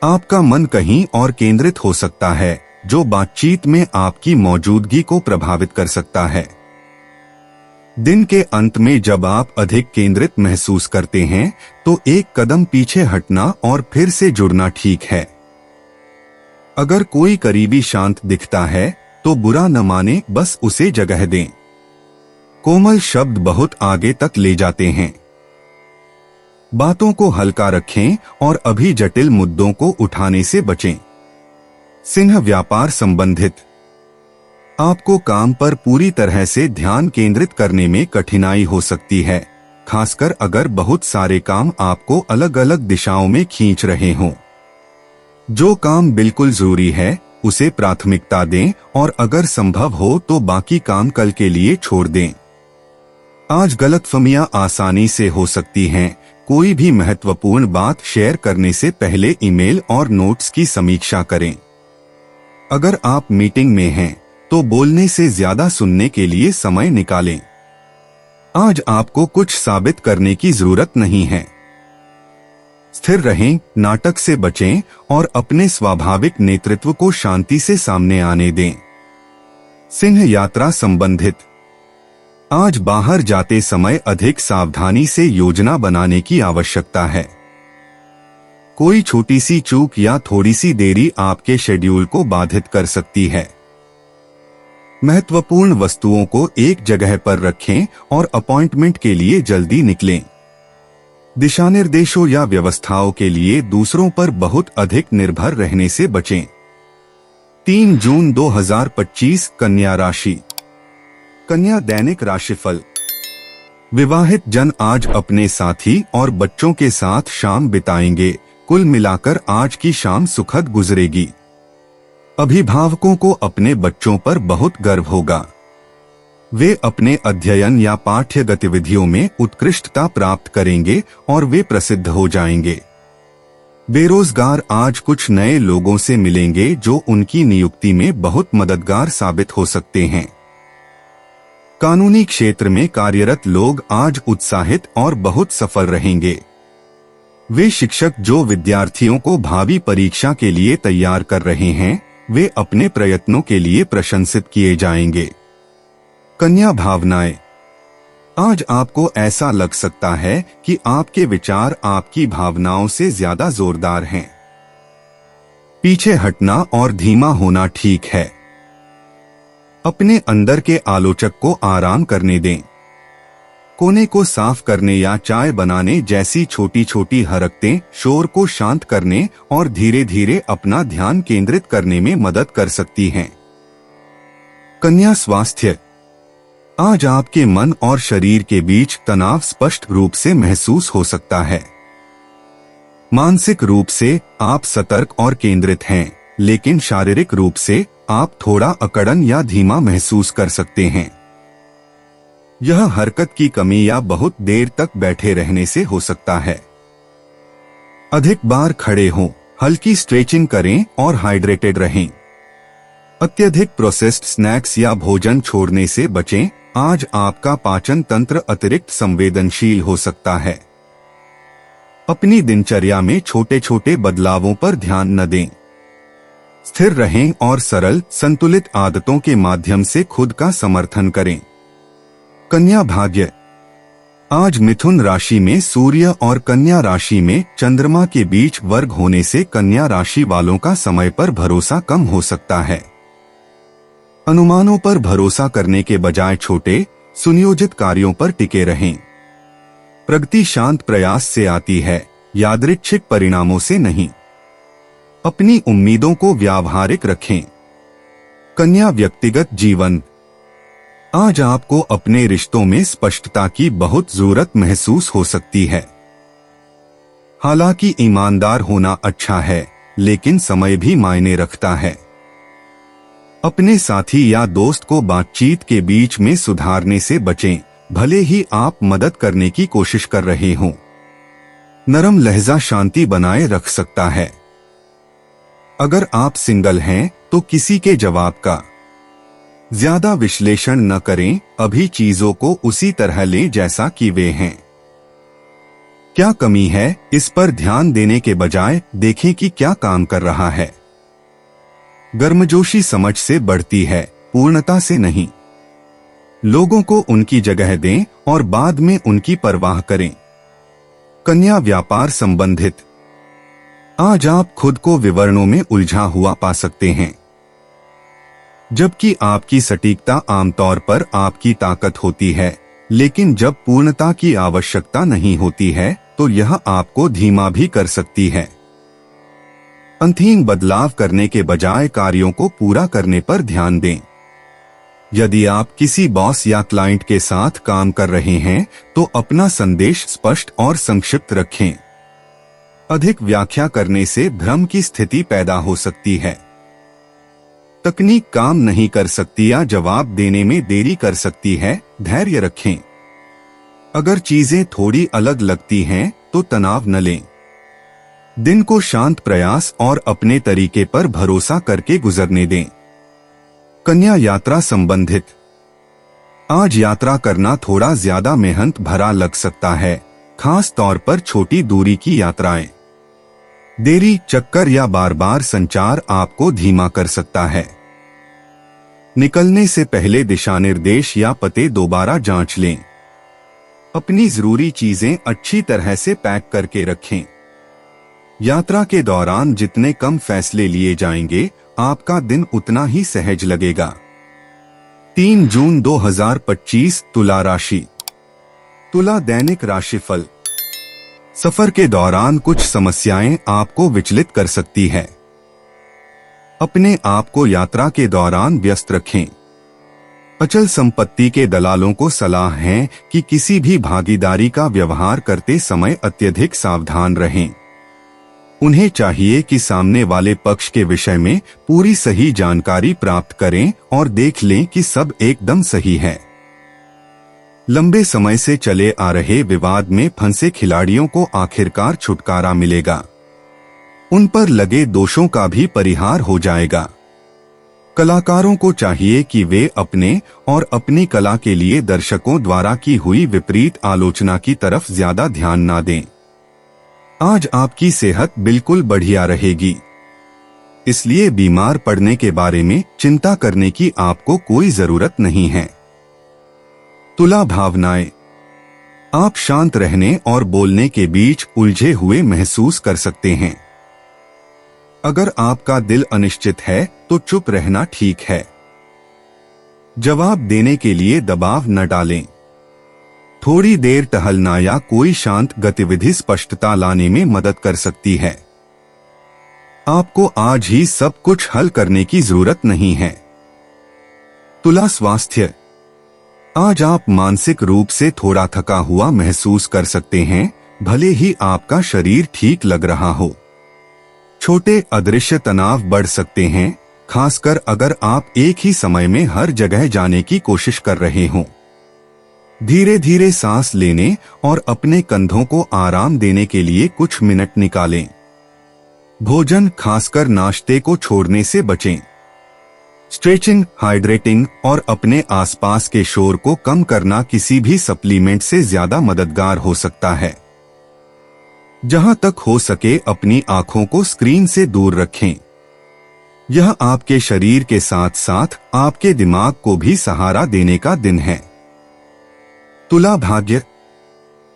आपका मन कहीं और केंद्रित हो सकता है, जो बातचीत में आपकी मौजूदगी को प्रभावित कर सकता है। दिन के अंत में जब आप अधिक केंद्रित महसूस करते हैं, तो एक कदम पीछे हटना और फिर से जुड़ना ठीक है। अगर कोई करीबी शांत दिखता है, तो बुरा न माने, बस उसे जगह दें। कोमल शब्द बहुत आगे तक ले जाते हैं। बातों को हल्का रखें और अभी जटिल मुद्दों को उठाने से बचें। सिंह व्यापार संबंधित। आपको काम पर पूरी तरह से ध्यान केंद्रित करने में कठिनाई हो सकती है, खासकर अगर बहुत सारे काम आपको अलग अलग दिशाओं में खींच रहे हों। जो काम बिल्कुल जरूरी है, उसे प्राथमिकता दें और अगर संभव हो तो बाकी काम कल के लिए छोड़ दें। आज गलतफहमियां आसानी से हो सकती हैं। कोई भी महत्वपूर्ण बात शेयर करने से पहले ईमेल और नोट्स की समीक्षा करें। अगर आप मीटिंग में हैं, तो बोलने से ज्यादा सुनने के लिए समय निकालें। आज आपको कुछ साबित करने की जरूरत नहीं है। स्थिर रहें, नाटक से बचें और अपने स्वाभाविक नेतृत्व को शांति से सामने आने दें। सिंह यात्रा संबंधित। आज बाहर जाते समय अधिक सावधानी से योजना बनाने की आवश्यकता है। कोई छोटी सी चूक या थोड़ी सी देरी आपके शेड्यूल को बाधित कर सकती है। महत्वपूर्ण वस्तुओं को एक जगह पर रखें और अपॉइंटमेंट के लिए जल्दी निकलें। दिशानिर्देशों या व्यवस्थाओं के लिए दूसरों पर बहुत अधिक निर्भर रहने से बचें। 3 जून 2025 कन्या राशि। कन्या दैनिक राशिफल। विवाहित जन आज अपने साथी और बच्चों के साथ शाम बिताएंगे। कुल मिलाकर आज की शाम सुखद गुजरेगी। अभिभावकों को अपने बच्चों पर बहुत गर्व होगा। वे अपने अध्ययन या पाठ्य गतिविधियों में उत्कृष्टता प्राप्त करेंगे और वे प्रसिद्ध हो जाएंगे। बेरोजगार आज कुछ नए लोगों से मिलेंगे जो उनकी नियुक्ति में बहुत मददगार साबित हो सकते हैं। कानूनी क्षेत्र में कार्यरत लोग आज उत्साहित और बहुत सफल रहेंगे। वे शिक्षक जो विद्यार्थियों को भावी परीक्षा के लिए तैयार कर रहे हैं, वे अपने प्रयत्नों के लिए प्रशंसित किए जाएंगे। कन्या भावनाएं। आज आपको ऐसा लग सकता है कि आपके विचार आपकी भावनाओं से ज्यादा जोरदार हैं। पीछे हटना और धीमा होना ठीक है। अपने अंदर के आलोचक को आराम करने दें। कोने को साफ करने या चाय बनाने जैसी छोटी छोटी हरकतें शोर को शांत करने और धीरे धीरे अपना ध्यान केंद्रित करने में मदद कर सकती हैं। कन्या स्वास्थ्य। आज आपके मन और शरीर के बीच तनाव स्पष्ट रूप से महसूस हो सकता है। मानसिक रूप से आप सतर्क और केंद्रित हैं, लेकिन शारीरिक रूप से आप थोड़ा अकड़न या धीमा महसूस कर सकते हैं। यह हरकत की कमी या बहुत देर तक बैठे रहने से हो सकता है। अधिक बार खड़े हों, हल्की स्ट्रेचिंग करें और हाइड्रेटेड रहें। अत्यधिक प्रोसेस्ड स्नैक्स या भोजन छोड़ने से बचें। आज आपका पाचन तंत्र अतिरिक्त संवेदनशील हो सकता है। अपनी दिनचर्या में छोटे छोटे बदलावों पर ध्यान न दें। स्थिर रहें और सरल संतुलित आदतों के माध्यम से खुद का समर्थन करें। कन्या भाग्य। आज मिथुन राशि में सूर्य और कन्या राशि में चंद्रमा के बीच वर्ग होने से कन्या राशि वालों का समय पर भरोसा कम हो सकता है। अनुमानों पर भरोसा करने के बजाय छोटे सुनियोजित कार्यों पर टिके रहें। प्रगति शांत प्रयास से आती है, यादृच्छिक परिणामों से नहीं। अपनी उम्मीदों को व्यावहारिक रखें। कन्या व्यक्तिगत जीवन। आज आपको अपने रिश्तों में स्पष्टता की बहुत जरूरत महसूस हो सकती है। हालांकि ईमानदार होना अच्छा है, लेकिन समय भी मायने रखता है। अपने साथी या दोस्त को बातचीत के बीच में सुधारने से बचें, भले ही आप मदद करने की कोशिश कर रहे हों। नरम लहजा शांति बनाए रख सकता है। अगर आप सिंगल हैं तो किसी के जवाब का ज्यादा विश्लेषण न करें। अभी चीजों को उसी तरह लें जैसा कि वे हैं। क्या कमी है, इस पर ध्यान देने के बजाय देखें कि क्या काम कर रहा है। गर्मजोशी समझ से बढ़ती है, पूर्णता से नहीं। लोगों को उनकी जगह दें और बाद में उनकी परवाह करें। कन्या व्यापार संबंधित। आज आप खुद को विवरणों में उलझा हुआ पा सकते हैं, जबकि आपकी सटीकता आमतौर पर आपकी ताकत होती है, लेकिन जब पूर्णता की आवश्यकता नहीं होती है तो यह आपको धीमा भी कर सकती है। अंतहीन बदलाव करने के बजाय कार्यों को पूरा करने पर ध्यान दें। यदि आप किसी बॉस या क्लाइंट के साथ काम कर रहे हैं तो अपना संदेश स्पष्ट और संक्षिप्त रखें। अधिक व्याख्या करने से भ्रम की स्थिति पैदा हो सकती है। तकनीक काम नहीं कर सकती या जवाब देने में देरी कर सकती है, धैर्य रखें। अगर चीजें थोड़ी अलग लगती हैं तो तनाव न लें। दिन को शांत प्रयास और अपने तरीके पर भरोसा करके गुजरने दें। कन्या यात्रा संबंधित। आज यात्रा करना थोड़ा ज्यादा मेहनत भरा लग सकता है, खास तौर पर छोटी दूरी की यात्राएं। देरी, चक्कर या बार बार संचार आपको धीमा कर सकता है। निकलने से पहले दिशा निर्देश या पते दोबारा जांच लें। अपनी जरूरी चीजें अच्छी तरह से पैक करके रखें। यात्रा के दौरान जितने कम फैसले लिए जाएंगे, आपका दिन उतना ही सहज लगेगा। 3 जून 2025 तुला राशि। तुला दैनिक राशिफल। सफर के दौरान कुछ समस्याएं आपको विचलित कर सकती है। अपने आप को यात्रा के दौरान व्यस्त रखें। अचल संपत्ति के दलालों को सलाह है कि किसी भी भागीदारी का व्यवहार करते समय अत्यधिक सावधान रहें। उन्हें चाहिए कि सामने वाले पक्ष के विषय में पूरी सही जानकारी प्राप्त करें और देख लें कि सब एकदम सही है। लंबे समय से चले आ रहे विवाद में फंसे खिलाड़ियों को आखिरकार छुटकारा मिलेगा। उन पर लगे दोषों का भी परिहार हो जाएगा। कलाकारों को चाहिए कि वे अपने और अपनी कला के लिए दर्शकों द्वारा की हुई विपरीत आलोचना की तरफ ज्यादा ध्यान ना दें। आज आपकी सेहत बिल्कुल बढ़िया रहेगी, इसलिए बीमार पड़ने के बारे में चिंता करने की आपको कोई जरूरत नहीं है। तुला भावनाएं। आप शांत रहने और बोलने के बीच उलझे हुए महसूस कर सकते हैं। अगर आपका दिल अनिश्चित है तो चुप रहना ठीक है। जवाब देने के लिए दबाव न डालें। थोड़ी देर टहलना या कोई शांत गतिविधि स्पष्टता लाने में मदद कर सकती है। आपको आज ही सब कुछ हल करने की जरूरत नहीं है। तुला स्वास्थ्य। आज आप मानसिक रूप से थोड़ा थका हुआ महसूस कर सकते हैं, भले ही आपका शरीर ठीक लग रहा हो। छोटे अदृश्य तनाव बढ़ सकते हैं, खासकर अगर आप एक ही समय में हर जगह जाने की कोशिश कर रहे हों। धीरे धीरे सांस लेने और अपने कंधों को आराम देने के लिए कुछ मिनट निकालें। भोजन, खासकर नाश्ते को छोड़ने से बचें। स्ट्रेचिंग, हाइड्रेटिंग और अपने आसपास के शोर को कम करना किसी भी सप्लीमेंट से ज्यादा मददगार हो सकता है। जहां तक हो सके अपनी आंखों को स्क्रीन से दूर रखें। यह आपके शरीर के साथ साथ आपके दिमाग को भी सहारा देने का दिन है। तुला भाग्य।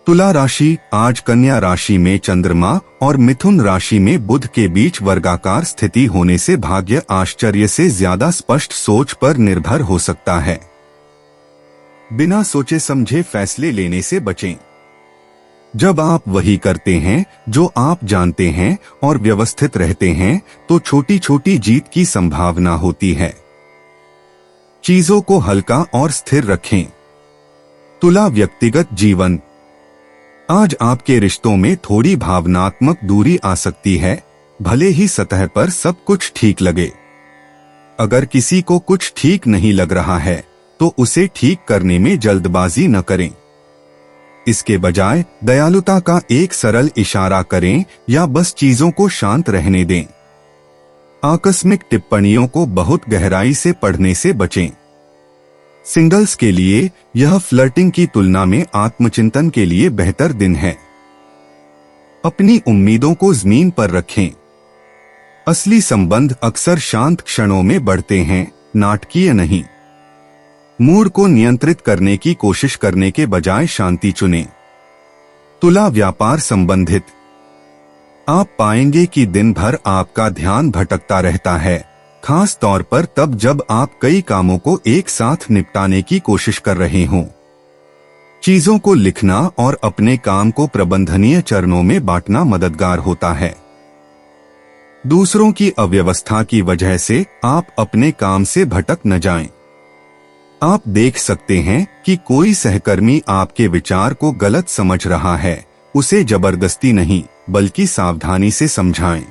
तुला राशि। आज कन्या राशि में चंद्रमा और मिथुन राशि में बुध के बीच वर्गाकार स्थिति होने से भाग्य आश्चर्य से ज्यादा स्पष्ट सोच पर निर्भर हो सकता है। बिना सोचे समझे फैसले लेने से बचें। जब आप वही करते हैं जो आप जानते हैं और व्यवस्थित रहते हैं, तो छोटी छोटी जीत की संभावना होती है। चीजों को हल्का और स्थिर रखें। तुला व्यक्तिगत जीवन। आज आपके रिश्तों में थोड़ी भावनात्मक दूरी आ सकती है, भले ही सतह पर सब कुछ ठीक लगे। अगर किसी को कुछ ठीक नहीं लग रहा है तो उसे ठीक करने में जल्दबाजी न करें। इसके बजाय दयालुता का एक सरल इशारा करें या बस चीजों को शांत रहने दें। आकस्मिक टिप्पणियों को बहुत गहराई से पढ़ने से बचें। सिंगल्स के लिए यह फ्लर्टिंग की तुलना में आत्मचिंतन के लिए बेहतर दिन है। अपनी उम्मीदों को जमीन पर रखें। असली संबंध अक्सर शांत क्षणों में बढ़ते हैं, नाटकीय नहीं। मूड को नियंत्रित करने की कोशिश करने के बजाय शांति चुनें। तुला व्यापार संबंधित। आप पाएंगे कि दिन भर आपका ध्यान भटकता रहता है, खास तौर पर तब जब आप कई कामों को एक साथ निपटाने की कोशिश कर रहे हों। चीजों को लिखना और अपने काम को प्रबंधनीय चरणों में बांटना मददगार होता है। दूसरों की अव्यवस्था की वजह से आप अपने काम से भटक न जाएं। आप देख सकते हैं कि कोई सहकर्मी आपके विचार को गलत समझ रहा है, उसे जबरदस्ती नहीं बल्कि सावधानी से समझाएं।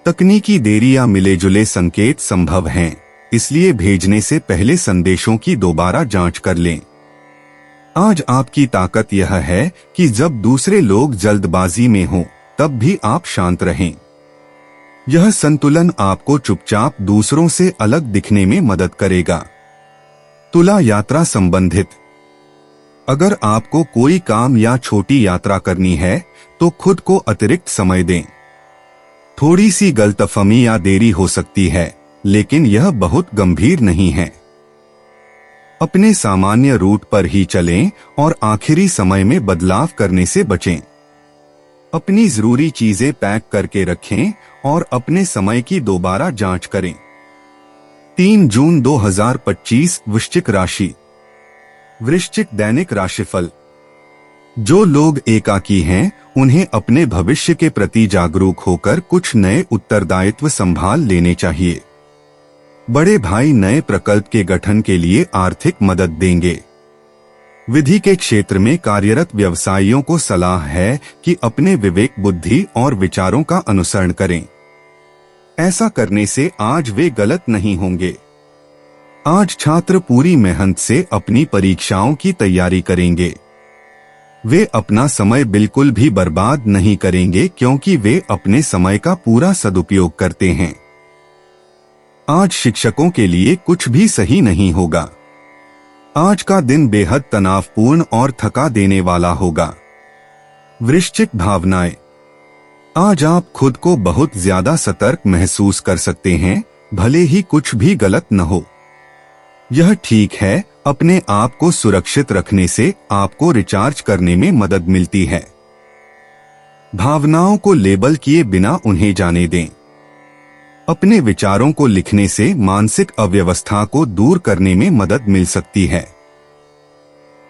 तकनीकी देरी या मिले जुले संकेत संभव हैं, इसलिए भेजने से पहले संदेशों की दोबारा जांच कर लें। आज आपकी ताकत यह है कि जब दूसरे लोग जल्दबाजी में हों, तब भी आप शांत रहें। यह संतुलन आपको चुपचाप दूसरों से अलग दिखने में मदद करेगा। तुला यात्रा संबंधित। अगर आपको कोई काम या छोटी यात्रा करनी है तो खुद को अतिरिक्त समय दें। थोड़ी सी गलतफहमी या देरी हो सकती है, लेकिन यह बहुत गंभीर नहीं है। अपने सामान्य रूट पर ही चलें और आखिरी समय में बदलाव करने से बचें। अपनी जरूरी चीजें पैक करके रखें और अपने समय की दोबारा जांच करें। 3 जून 2025 वृश्चिक राशि। वृश्चिक दैनिक राशिफल। जो लोग एकाकी हैं, उन्हें अपने भविष्य के प्रति जागरूक होकर कुछ नए उत्तरदायित्व संभाल लेने चाहिए। बड़े भाई नए प्रकल्प के गठन के लिए आर्थिक मदद देंगे। विधि के क्षेत्र में कार्यरत व्यवसायियों को सलाह है कि अपने विवेक, बुद्धि और विचारों का अनुसरण करें। ऐसा करने से आज वे गलत नहीं होंगे। आज छात्र पूरी मेहनत से अपनी परीक्षाओं की तैयारी करेंगे। वे अपना समय बिल्कुल भी बर्बाद नहीं करेंगे क्योंकि वे अपने समय का पूरा सदुपयोग करते हैं। आज शिक्षकों के लिए कुछ भी सही नहीं होगा। आज का दिन बेहद तनावपूर्ण और थका देने वाला होगा। वृश्चिक भावनाएं। आज आप खुद को बहुत ज्यादा सतर्क महसूस कर सकते हैं, भले ही कुछ भी गलत न हो। यह ठीक है, अपने आप को सुरक्षित रखने से आपको रिचार्ज करने में मदद मिलती है। भावनाओं को लेबल किए बिना उन्हें जाने दें। अपने विचारों को लिखने से मानसिक अव्यवस्था को दूर करने में मदद मिल सकती है।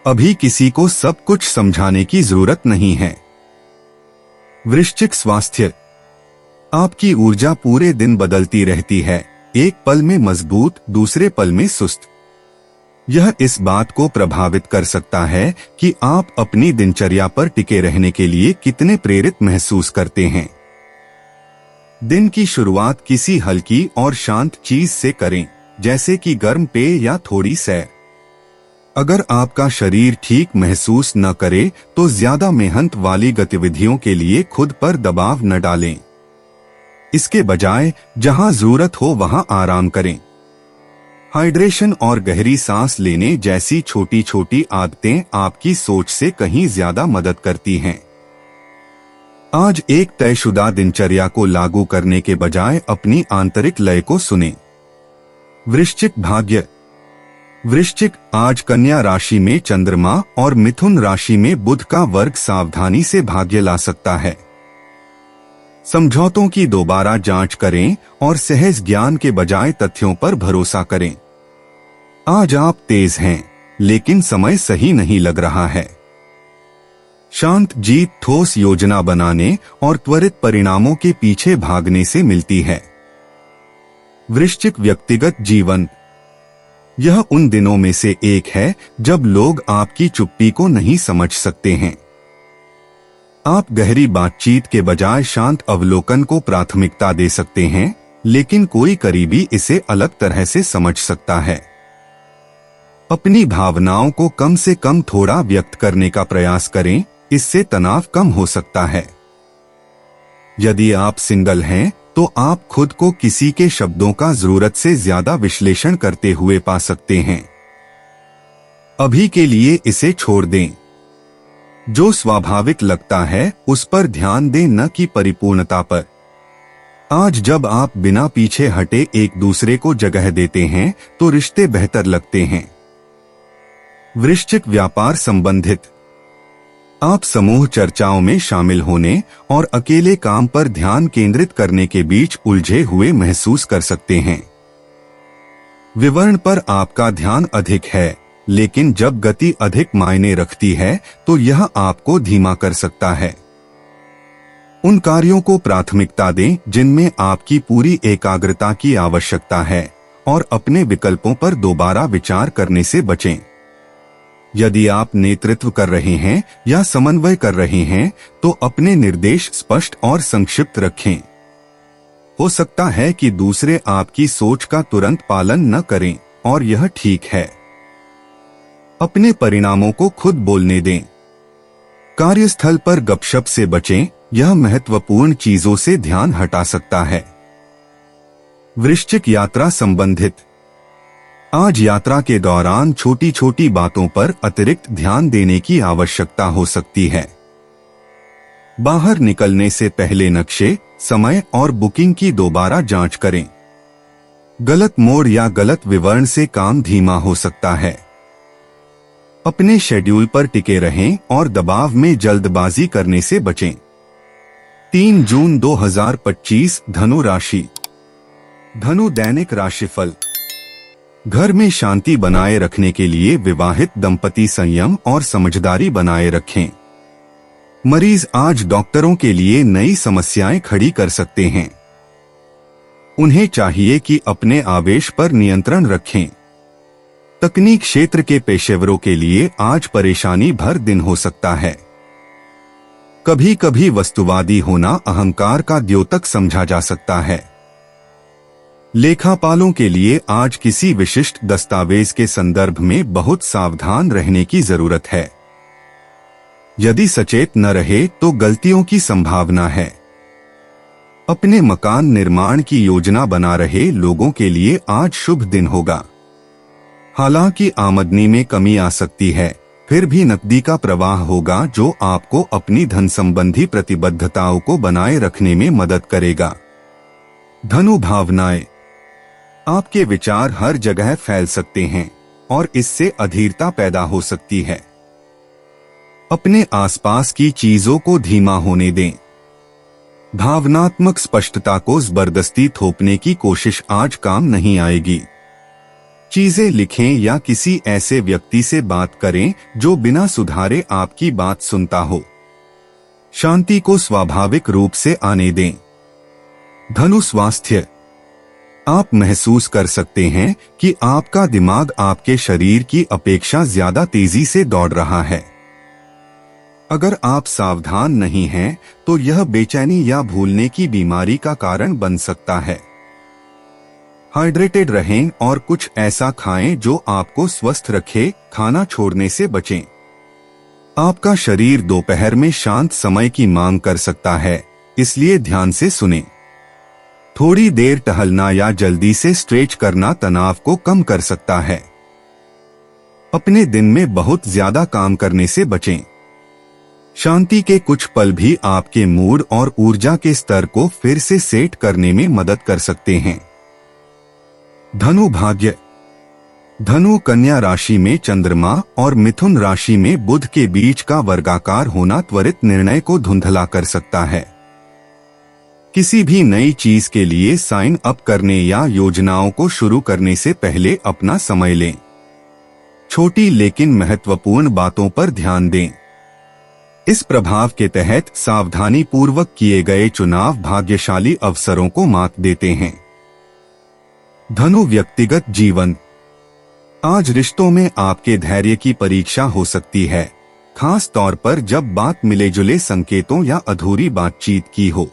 अभी किसी को सब कुछ समझाने की जरूरत नहीं है। वृश्चिक स्वास्थ्य। आपकी ऊर्जा पूरे दिन बदलती रहती है, एक पल में मजबूत, दूसरे पल में सुस्त। यह इस बात को प्रभावित कर सकता है कि आप अपनी दिनचर्या पर टिके रहने के लिए कितने प्रेरित महसूस करते हैं। दिन की शुरुआत किसी हल्की और शांत चीज से करें, जैसे कि गर्म पेय या थोड़ी सैर। अगर आपका शरीर ठीक महसूस न करे तो ज्यादा मेहनत वाली गतिविधियों के लिए खुद पर दबाव न डालें। इसके बजाय जहां जरूरत हो वहां आराम करें। हाइड्रेशन और गहरी सांस लेने जैसी छोटी छोटी आदतें आपकी सोच से कहीं ज्यादा मदद करती हैं। आज एक तयशुदा दिनचर्या को लागू करने के बजाय अपनी आंतरिक लय को सुनें। वृश्चिक भाग्य। वृश्चिक, आज कन्या राशि में चंद्रमा और मिथुन राशि में बुध का वर्ग सावधानी से भाग्य ला सकता है। समझौतों की दोबारा जांच करें और सहज ज्ञान के बजाय तथ्यों पर भरोसा करें। आज आप तेज हैं, लेकिन समय सही नहीं लग रहा है। शांत जीत ठोस योजना बनाने और त्वरित परिणामों के पीछे भागने से मिलती है। वृश्चिक व्यक्तिगत जीवन। यह उन दिनों में से एक है जब लोग आपकी चुप्पी को नहीं समझ सकते हैं। आप गहरी बातचीत के बजाय शांत अवलोकन को प्राथमिकता दे सकते हैं, लेकिन कोई करीबी इसे अलग तरह से समझ सकता है। अपनी भावनाओं को कम से कम थोड़ा व्यक्त करने का प्रयास करें, इससे तनाव कम हो सकता है। यदि आप सिंगल हैं तो आप खुद को किसी के शब्दों का जरूरत से ज्यादा विश्लेषण करते हुए पा सकते हैं। अभी के लिए इसे छोड़ दें। जो स्वाभाविक लगता है उस पर ध्यान दें, न कि परिपूर्णता पर। आज जब आप बिना पीछे हटे एक दूसरे को जगह देते हैं तो रिश्ते बेहतर लगते हैं। वृश्चिक व्यापार संबंधित। आप समूह चर्चाओं में शामिल होने और अकेले काम पर ध्यान केंद्रित करने के बीच उलझे हुए महसूस कर सकते हैं। विवरण पर आपका ध्यान अधिक है, लेकिन जब गति अधिक मायने रखती है तो यह आपको धीमा कर सकता है। उन कार्यों को प्राथमिकता दें जिनमें आपकी पूरी एकाग्रता की आवश्यकता है और अपने विकल्पों पर दोबारा विचार करने से बचें। यदि आप नेतृत्व कर रहे हैं या समन्वय कर रहे हैं तो अपने निर्देश स्पष्ट और संक्षिप्त रखें। हो सकता है कि दूसरे आपकी सोच का तुरंत पालन न करें और यह ठीक है। अपने परिणामों को खुद बोलने दें। कार्यस्थल पर गपशप से बचें, यह महत्वपूर्ण चीजों से ध्यान हटा सकता है। वृश्चिक यात्रा संबंधित। आज यात्रा के दौरान छोटी छोटी बातों पर अतिरिक्त ध्यान देने की आवश्यकता हो सकती है। बाहर निकलने से पहले नक्शे, समय और बुकिंग की दोबारा जांच करें। गलत मोड या गलत विवरण से काम धीमा हो सकता है। अपने शेड्यूल पर टिके रहें और दबाव में जल्दबाजी करने से बचें। 3 जून 2025 धनु राशि। धनु दैनिक राशिफल। घर में शांति बनाए रखने के लिए विवाहित दंपति संयम और समझदारी बनाए रखें। मरीज आज डॉक्टरों के लिए नई समस्याएं खड़ी कर सकते हैं। उन्हें चाहिए कि अपने आवेश पर नियंत्रण रखें। तकनीक क्षेत्र के पेशेवरों के लिए आज परेशानी भर दिन हो सकता है। कभी कभी वस्तुवादी होना अहंकार का द्योतक समझा जा सकता है। लेखापालों के लिए आज किसी विशिष्ट दस्तावेज के संदर्भ में बहुत सावधान रहने की जरूरत है। यदि सचेत न रहे तो गलतियों की संभावना है। अपने मकान निर्माण की योजना बना रहे लोगों के लिए आज शुभ दिन होगा। हालांकि आमदनी में कमी आ सकती है, फिर भी नकदी का प्रवाह होगा जो आपको अपनी धन संबंधी प्रतिबद्धताओं को बनाए रखने में मदद करेगा। धनु भावनाएं। आपके विचार हर जगह फैल सकते हैं और इससे अधीरता पैदा हो सकती है। अपने आसपास की चीजों को धीमा होने दें। भावनात्मक स्पष्टता को जबरदस्ती थोपने की कोशिश आज काम नहीं आएगी। चीजें लिखें या किसी ऐसे व्यक्ति से बात करें जो बिना सुधारे आपकी बात सुनता हो। शांति को स्वाभाविक रूप से आने दें। धनु स्वास्थ्य। आप महसूस कर सकते हैं कि आपका दिमाग आपके शरीर की अपेक्षा ज्यादा तेजी से दौड़ रहा है। अगर आप सावधान नहीं हैं, तो यह बेचैनी या भूलने की बीमारी का कारण बन सकता है। हाइड्रेटेड रहें और कुछ ऐसा खाएं जो आपको स्वस्थ रखे। खाना छोड़ने से बचें। आपका शरीर दोपहर में शांत समय की मांग कर सकता है, इसलिए ध्यान से सुनें। थोड़ी देर टहलना या जल्दी से स्ट्रेच करना तनाव को कम कर सकता है। अपने दिन में बहुत ज्यादा काम करने से बचें। शांति के कुछ पल भी आपके मूड और ऊर्जा के स्तर को फिर से सेट करने में मदद कर सकते हैं। धनु भाग्य। धनु कन्या राशि में चंद्रमा और मिथुन राशि में बुध के बीच का वर्गाकार होना त्वरित निर्णय को धुंधला कर सकता है। किसी भी नई चीज के लिए साइन अप करने या योजनाओं को शुरू करने से पहले अपना समय लें। छोटी लेकिन महत्वपूर्ण बातों पर ध्यान दें। इस प्रभाव के तहत सावधानी पूर्वक किए गए चुनाव भाग्यशाली अवसरों को मात देते हैं। धनु व्यक्तिगत जीवन। आज रिश्तों में आपके धैर्य की परीक्षा हो सकती है, खास तौर पर जब बात मिले जुले संकेतों या अधूरी बातचीत की हो।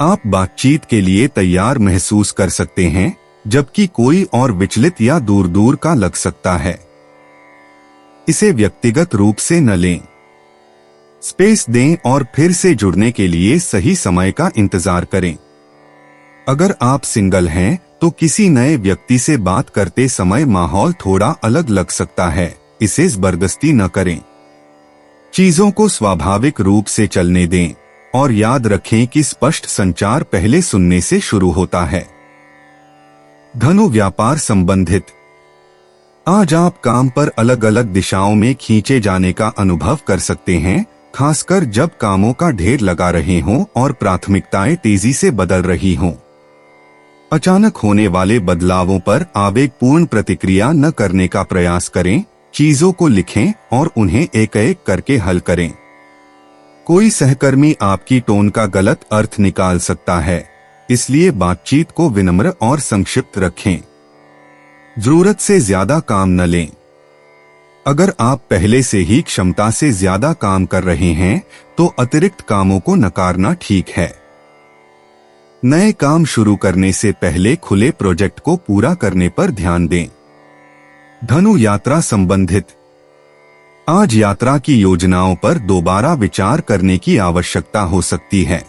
आप बातचीत के लिए तैयार महसूस कर सकते हैं, जबकि कोई और विचलित या दूर दूर का लग सकता है। इसे व्यक्तिगत रूप से न लें। स्पेस दें और फिर से जुड़ने के लिए सही समय का इंतजार करें। अगर आप सिंगल हैं, तो किसी नए व्यक्ति से बात करते समय माहौल थोड़ा अलग लग सकता है, इसे जबरदस्ती न करें। चीजों को स्वाभाविक रूप से चलने दें और याद रखें कि स्पष्ट संचार पहले सुनने से शुरू होता है। धनु व्यापार संबंधित। आज आप काम पर अलग अलग दिशाओं में खींचे जाने का अनुभव कर सकते हैं, खासकर जब कामों का ढेर लगा रहे हों और प्राथमिकताएं तेजी से बदल रही हों। अचानक होने वाले बदलावों पर आवेगपूर्ण प्रतिक्रिया न करने का प्रयास करें। चीजों को लिखें और उन्हें एक एक करके हल करें। कोई सहकर्मी आपकी टोन का गलत अर्थ निकाल सकता है, इसलिए बातचीत को विनम्र और संक्षिप्त रखें। जरूरत से ज्यादा काम न लें। अगर आप पहले से ही क्षमता से ज्यादा काम कर रहे हैं, तो अतिरिक्त कामों को नकारना ठीक है। नए काम शुरू करने से पहले खुले प्रोजेक्ट को पूरा करने पर ध्यान दें। धनु यात्रा संबंधित। आज यात्रा की योजनाओं पर दोबारा विचार करने की आवश्यकता हो सकती है।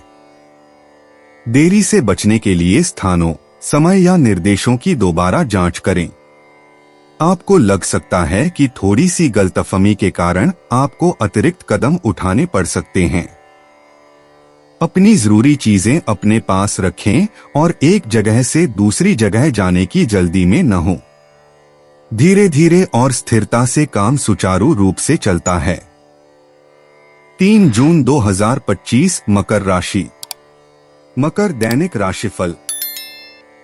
देरी से बचने के लिए स्थानों, समय या निर्देशों की दोबारा जांच करें। आपको लग सकता है कि थोड़ी सी गलतफहमी के कारण आपको अतिरिक्त कदम उठाने पड़ सकते हैं। अपनी जरूरी चीजें अपने पास रखें और एक जगह से दूसरी जगह जाने की जल्दी में न हो। धीरे धीरे और स्थिरता से काम सुचारू रूप से चलता है। 3 जून 2025 मकर राशि। मकर दैनिक राशिफल।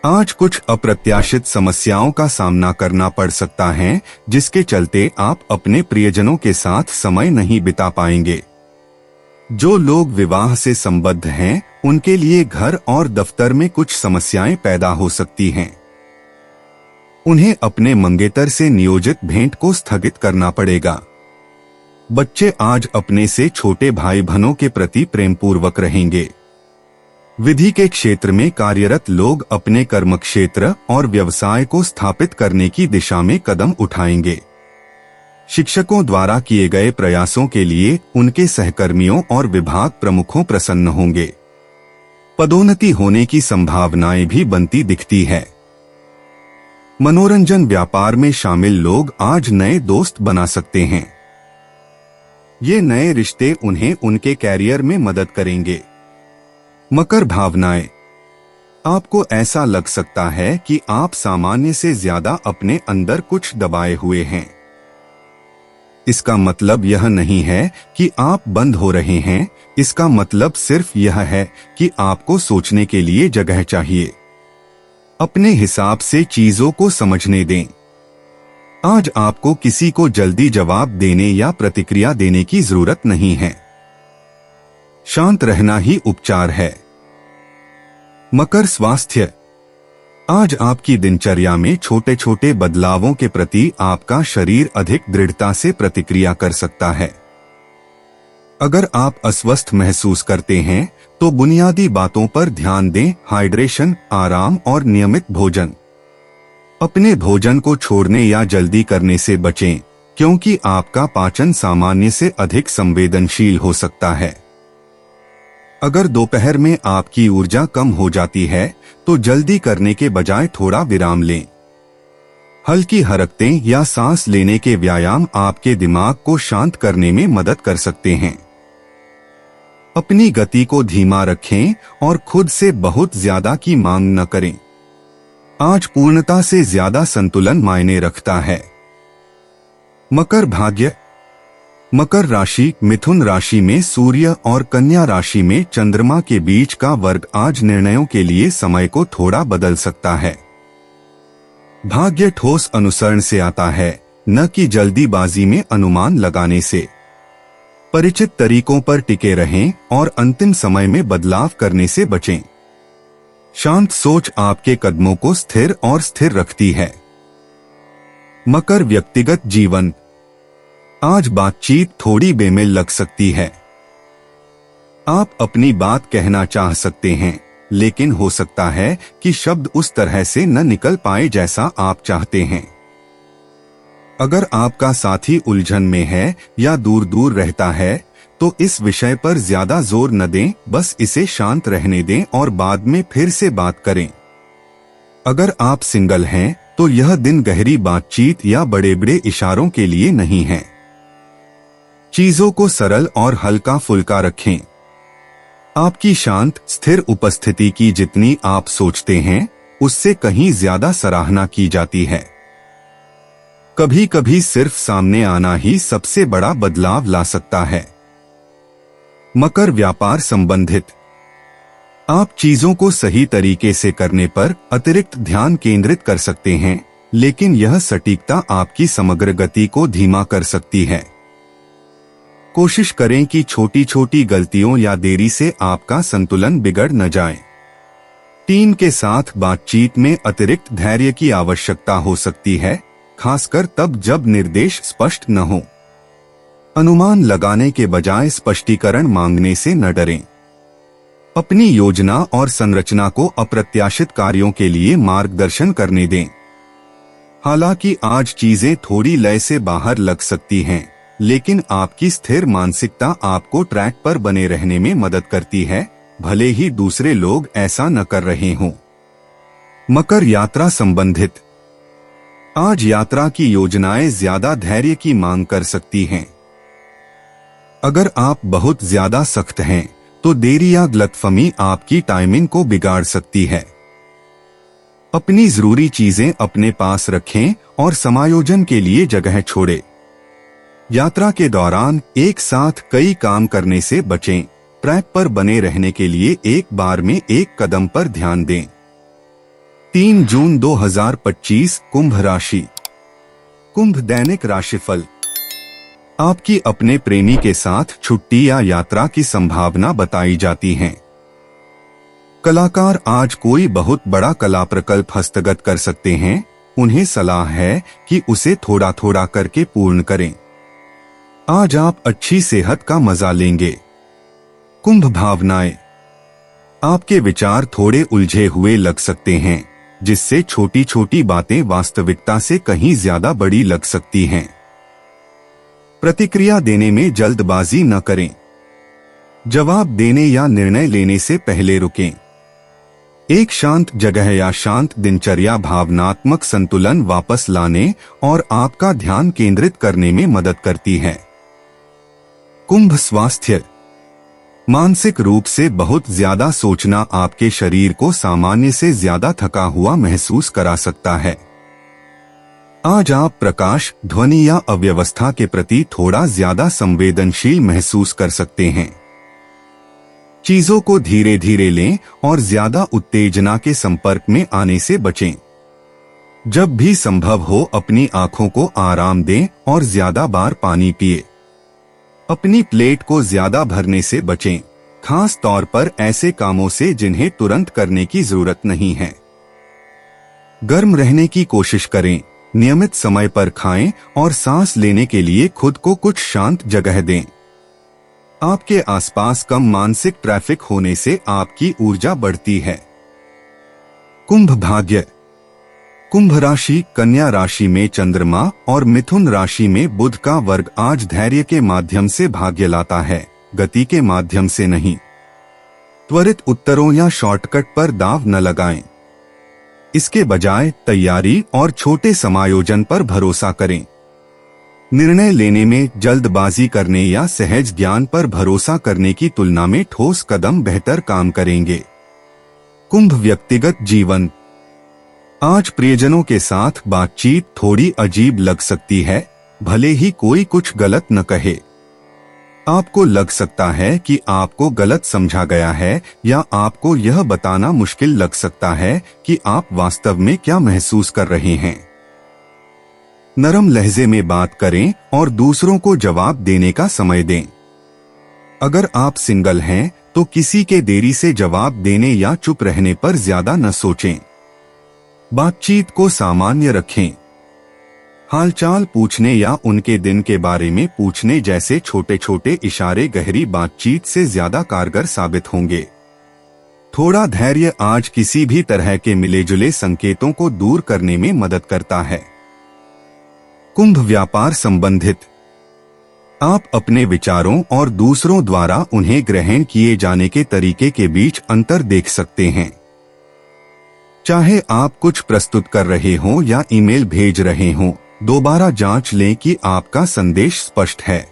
आज कुछ अप्रत्याशित समस्याओं का सामना करना पड़ सकता है, जिसके चलते आप अपने प्रियजनों के साथ समय नहीं बिता पाएंगे। जो लोग विवाह से संबद्ध हैं, उनके लिए घर और दफ्तर में कुछ समस्याएं पैदा हो सकती हैं। उन्हें अपने मंगेतर से नियोजित भेंट को स्थगित करना पड़ेगा। बच्चे आज अपने से छोटे भाई बहनों के प्रति प्रेमपूर्वक रहेंगे। विधि के क्षेत्र में कार्यरत लोग अपने कर्म क्षेत्र और व्यवसाय को स्थापित करने की दिशा में कदम उठाएंगे। शिक्षकों द्वारा किए गए प्रयासों के लिए उनके सहकर्मियों और विभाग प्रमुखों प्रसन्न होंगे। पदोन्नति होने की संभावनाएं भी बनती दिखती है। मनोरंजन व्यापार में शामिल लोग आज नए दोस्त बना सकते हैं। ये नए रिश्ते उन्हें उनके कैरियर में मदद करेंगे। मकर भावनाएं। आपको ऐसा लग सकता है कि आप सामान्य से ज्यादा अपने अंदर कुछ दबाए हुए हैं। इसका मतलब यह नहीं है कि आप बंद हो रहे हैं, इसका मतलब सिर्फ यह है कि आपको सोचने के लिए जगह चाहिए। अपने हिसाब से चीजों को समझने दें। आज आपको किसी को जल्दी जवाब देने या प्रतिक्रिया देने की जरूरत नहीं है। शांत रहना ही उपचार है। मकर स्वास्थ्य। आज आपकी दिनचर्या में छोटे छोटे बदलावों के प्रति आपका शरीर अधिक दृढ़ता से प्रतिक्रिया कर सकता है। अगर आप अस्वस्थ महसूस करते हैं तो बुनियादी बातों पर ध्यान दें। हाइड्रेशन, आराम और नियमित भोजन। अपने भोजन को छोड़ने या जल्दी करने से बचें, क्योंकि आपका पाचन सामान्य से अधिक संवेदनशील हो सकता है। अगर दोपहर में आपकी ऊर्जा कम हो जाती है तो जल्दी करने के बजाय थोड़ा विराम लें। हल्की हरकतें या सांस लेने के व्यायाम आपके दिमाग को शांत करने में मदद कर सकते हैं। अपनी गति को धीमा रखें और खुद से बहुत ज्यादा की मांग न करें। आज पूर्णता से ज्यादा संतुलन मायने रखता है। मकर भाग्य। मकर राशि, मिथुन राशि में सूर्य और कन्या राशि में चंद्रमा के बीच का वर्ग आज निर्णयों के लिए समय को थोड़ा बदल सकता है। भाग्य ठोस अनुसरण से आता है, न कि जल्दीबाजी में अनुमान लगाने से। परिचित तरीकों पर टिके रहें और अंतिम समय में बदलाव करने से बचें। शांत सोच आपके कदमों को स्थिर और स्थिर रखती है। मकर व्यक्तिगत जीवन। आज बातचीत थोड़ी बेमेल लग सकती है। आप अपनी बात कहना चाह सकते हैं, लेकिन हो सकता है कि शब्द उस तरह से न निकल पाए जैसा आप चाहते हैं। अगर आपका साथी उलझन में है या दूर दूर रहता है तो इस विषय पर ज्यादा जोर न दें, बस इसे शांत रहने दें और बाद में फिर से बात करें। अगर आप सिंगल हैं तो यह दिन गहरी बातचीत या बड़े बड़े इशारों के लिए नहीं है। चीजों को सरल और हल्का फुल्का रखें। आपकी शांत स्थिर उपस्थिति की जितनी आप सोचते हैं उससे कहीं ज्यादा सराहना की जाती है। कभी कभी सिर्फ सामने आना ही सबसे बड़ा बदलाव ला सकता है। मकर व्यापार संबंधित। आप चीजों को सही तरीके से करने पर अतिरिक्त ध्यान केंद्रित कर सकते हैं, लेकिन यह सटीकता आपकी समग्र गति को धीमा कर सकती है। कोशिश करें कि छोटी छोटी गलतियों या देरी से आपका संतुलन बिगड़ न जाए। टीम के साथ बातचीत में अतिरिक्त धैर्य की आवश्यकता हो सकती है, खासकर तब जब निर्देश स्पष्ट न हो। अनुमान लगाने के बजाय स्पष्टीकरण मांगने से न डरें। अपनी योजना और संरचना को अप्रत्याशित कार्यों के लिए मार्गदर्शन करने दें। हालांकि आज चीजें थोड़ी लय से बाहर लग सकती हैं, लेकिन आपकी स्थिर मानसिकता आपको ट्रैक पर बने रहने में मदद करती है, भले ही दूसरे लोग ऐसा न कर रहे हों। मकर यात्रा संबंधित। आज यात्रा की योजनाएं ज्यादा धैर्य की मांग कर सकती हैं। अगर आप बहुत ज्यादा सख्त हैं तो देरी या गलतफहमी आपकी टाइमिंग को बिगाड़ सकती है। अपनी जरूरी चीजें अपने पास रखें और समायोजन के लिए जगह छोड़ें। यात्रा के दौरान एक साथ कई काम करने से बचें। ट्रैक पर बने रहने के लिए एक बार में एक कदम पर ध्यान दें। 3 जून 2025 कुंभ राशि। कुंभ दैनिक राशिफल। आपकी अपने प्रेमी के साथ छुट्टी या यात्रा की संभावना बताई जाती है। कलाकार आज कोई बहुत बड़ा कला प्रकल्प हस्तगत कर सकते हैं। उन्हें सलाह है कि उसे थोड़ा थोड़ा करके पूर्ण करें। आज आप अच्छी सेहत का मजा लेंगे। कुंभ भावनाएं। आपके विचार थोड़े उलझे हुए लग सकते हैं, जिससे छोटी छोटी बातें वास्तविकता से कहीं ज्यादा बड़ी लग सकती हैं। प्रतिक्रिया देने में जल्दबाजी न करें। जवाब देने या निर्णय लेने से पहले रुकें। एक शांत जगह या शांत दिनचर्या भावनात्मक संतुलन वापस लाने और आपका ध्यान केंद्रित करने में मदद करती है। कुंभ स्वास्थ्य। मानसिक रूप से बहुत ज्यादा सोचना आपके शरीर को सामान्य से ज्यादा थका हुआ महसूस करा सकता है। आज आप प्रकाश, ध्वनि या अव्यवस्था के प्रति थोड़ा ज्यादा संवेदनशील महसूस कर सकते हैं। चीजों को धीरे धीरे लें और ज्यादा उत्तेजना के संपर्क में आने से बचें। जब भी संभव हो अपनी आंखों को आराम दें और ज्यादा बार पानी पिए। अपनी प्लेट को ज्यादा भरने से बचें, खास तौर पर ऐसे कामों से जिन्हें तुरंत करने की जरूरत नहीं है। गर्म रहने की कोशिश करें, नियमित समय पर खाएं और सांस लेने के लिए खुद को कुछ शांत जगह दें। आपके आसपास कम मानसिक ट्रैफिक होने से आपकी ऊर्जा बढ़ती है। कुंभ भाग्य। कुंभ राशि, कन्या राशि में चंद्रमा और मिथुन राशि में बुध का वर्ग आज धैर्य के माध्यम से भाग्य लाता है, गति के माध्यम से नहीं। त्वरित उत्तरों या शॉर्टकट पर दाव न लगाएं। इसके बजाय तैयारी और छोटे समायोजन पर भरोसा करें। निर्णय लेने में जल्दबाजी करने या सहज ज्ञान पर भरोसा करने की तुलना में ठोस कदम बेहतर काम करेंगे। कुंभ व्यक्तिगत जीवन। आज प्रियजनों के साथ बातचीत थोड़ी अजीब लग सकती है, भले ही कोई कुछ गलत न कहे। आपको लग सकता है कि आपको गलत समझा गया है या आपको यह बताना मुश्किल लग सकता है कि आप वास्तव में क्या महसूस कर रहे हैं। नरम लहजे में बात करें और दूसरों को जवाब देने का समय दें। अगर आप सिंगल हैं तो किसी के देरी से जवाब देने या चुप रहने पर ज्यादा न सोचें। बातचीत को सामान्य रखें। हालचाल पूछने या उनके दिन के बारे में पूछने जैसे छोटे छोटे इशारे गहरी बातचीत से ज्यादा कारगर साबित होंगे। थोड़ा धैर्य आज किसी भी तरह के मिले-जुले संकेतों को दूर करने में मदद करता है। कुंभ व्यापार संबंधित। आप अपने विचारों और दूसरों द्वारा उन्हें ग्रहण किए जाने के तरीके के बीच अंतर देख सकते हैं। चाहे आप कुछ प्रस्तुत कर रहे हों या ईमेल भेज रहे हों, दोबारा जांच लें कि आपका संदेश स्पष्ट है।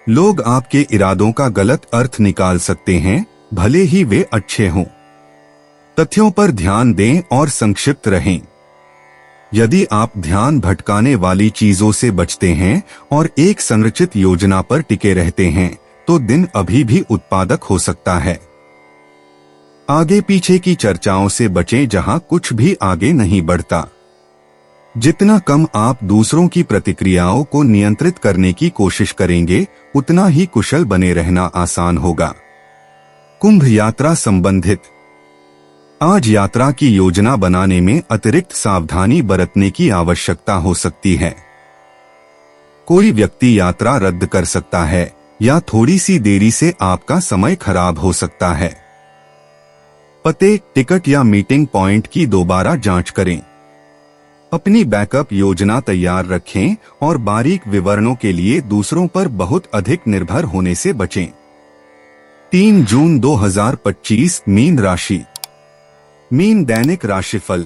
लोग आपके इरादों का गलत अर्थ निकाल सकते हैं, भले ही वे अच्छे हों। तथ्यों पर ध्यान दें और संक्षिप्त रहें। यदि आप ध्यान भटकाने वाली चीजों से बचते हैं और एक संरचित योजना पर टिके रहते हैं, तो दिन अभी भी उत्पादक हो सकता है। आगे पीछे की चर्चाओं से बचें जहां कुछ भी आगे नहीं बढ़ता। जितना कम आप दूसरों की प्रतिक्रियाओं को नियंत्रित करने की कोशिश करेंगे, उतना ही कुशल बने रहना आसान होगा। कुंभ यात्रा संबंधित। आज यात्रा की योजना बनाने में अतिरिक्त सावधानी बरतने की आवश्यकता हो सकती है। कोई व्यक्ति यात्रा रद्द कर सकता है या थोड़ी सी देरी से आपका समय खराब हो सकता है। पते, टिकट या मीटिंग पॉइंट की दोबारा जांच करें। अपनी बैकअप योजना तैयार रखें और बारीक विवरणों के लिए दूसरों पर बहुत अधिक निर्भर होने से बचें। 3 जून 2025 मीन राशि। मीन दैनिक राशिफल।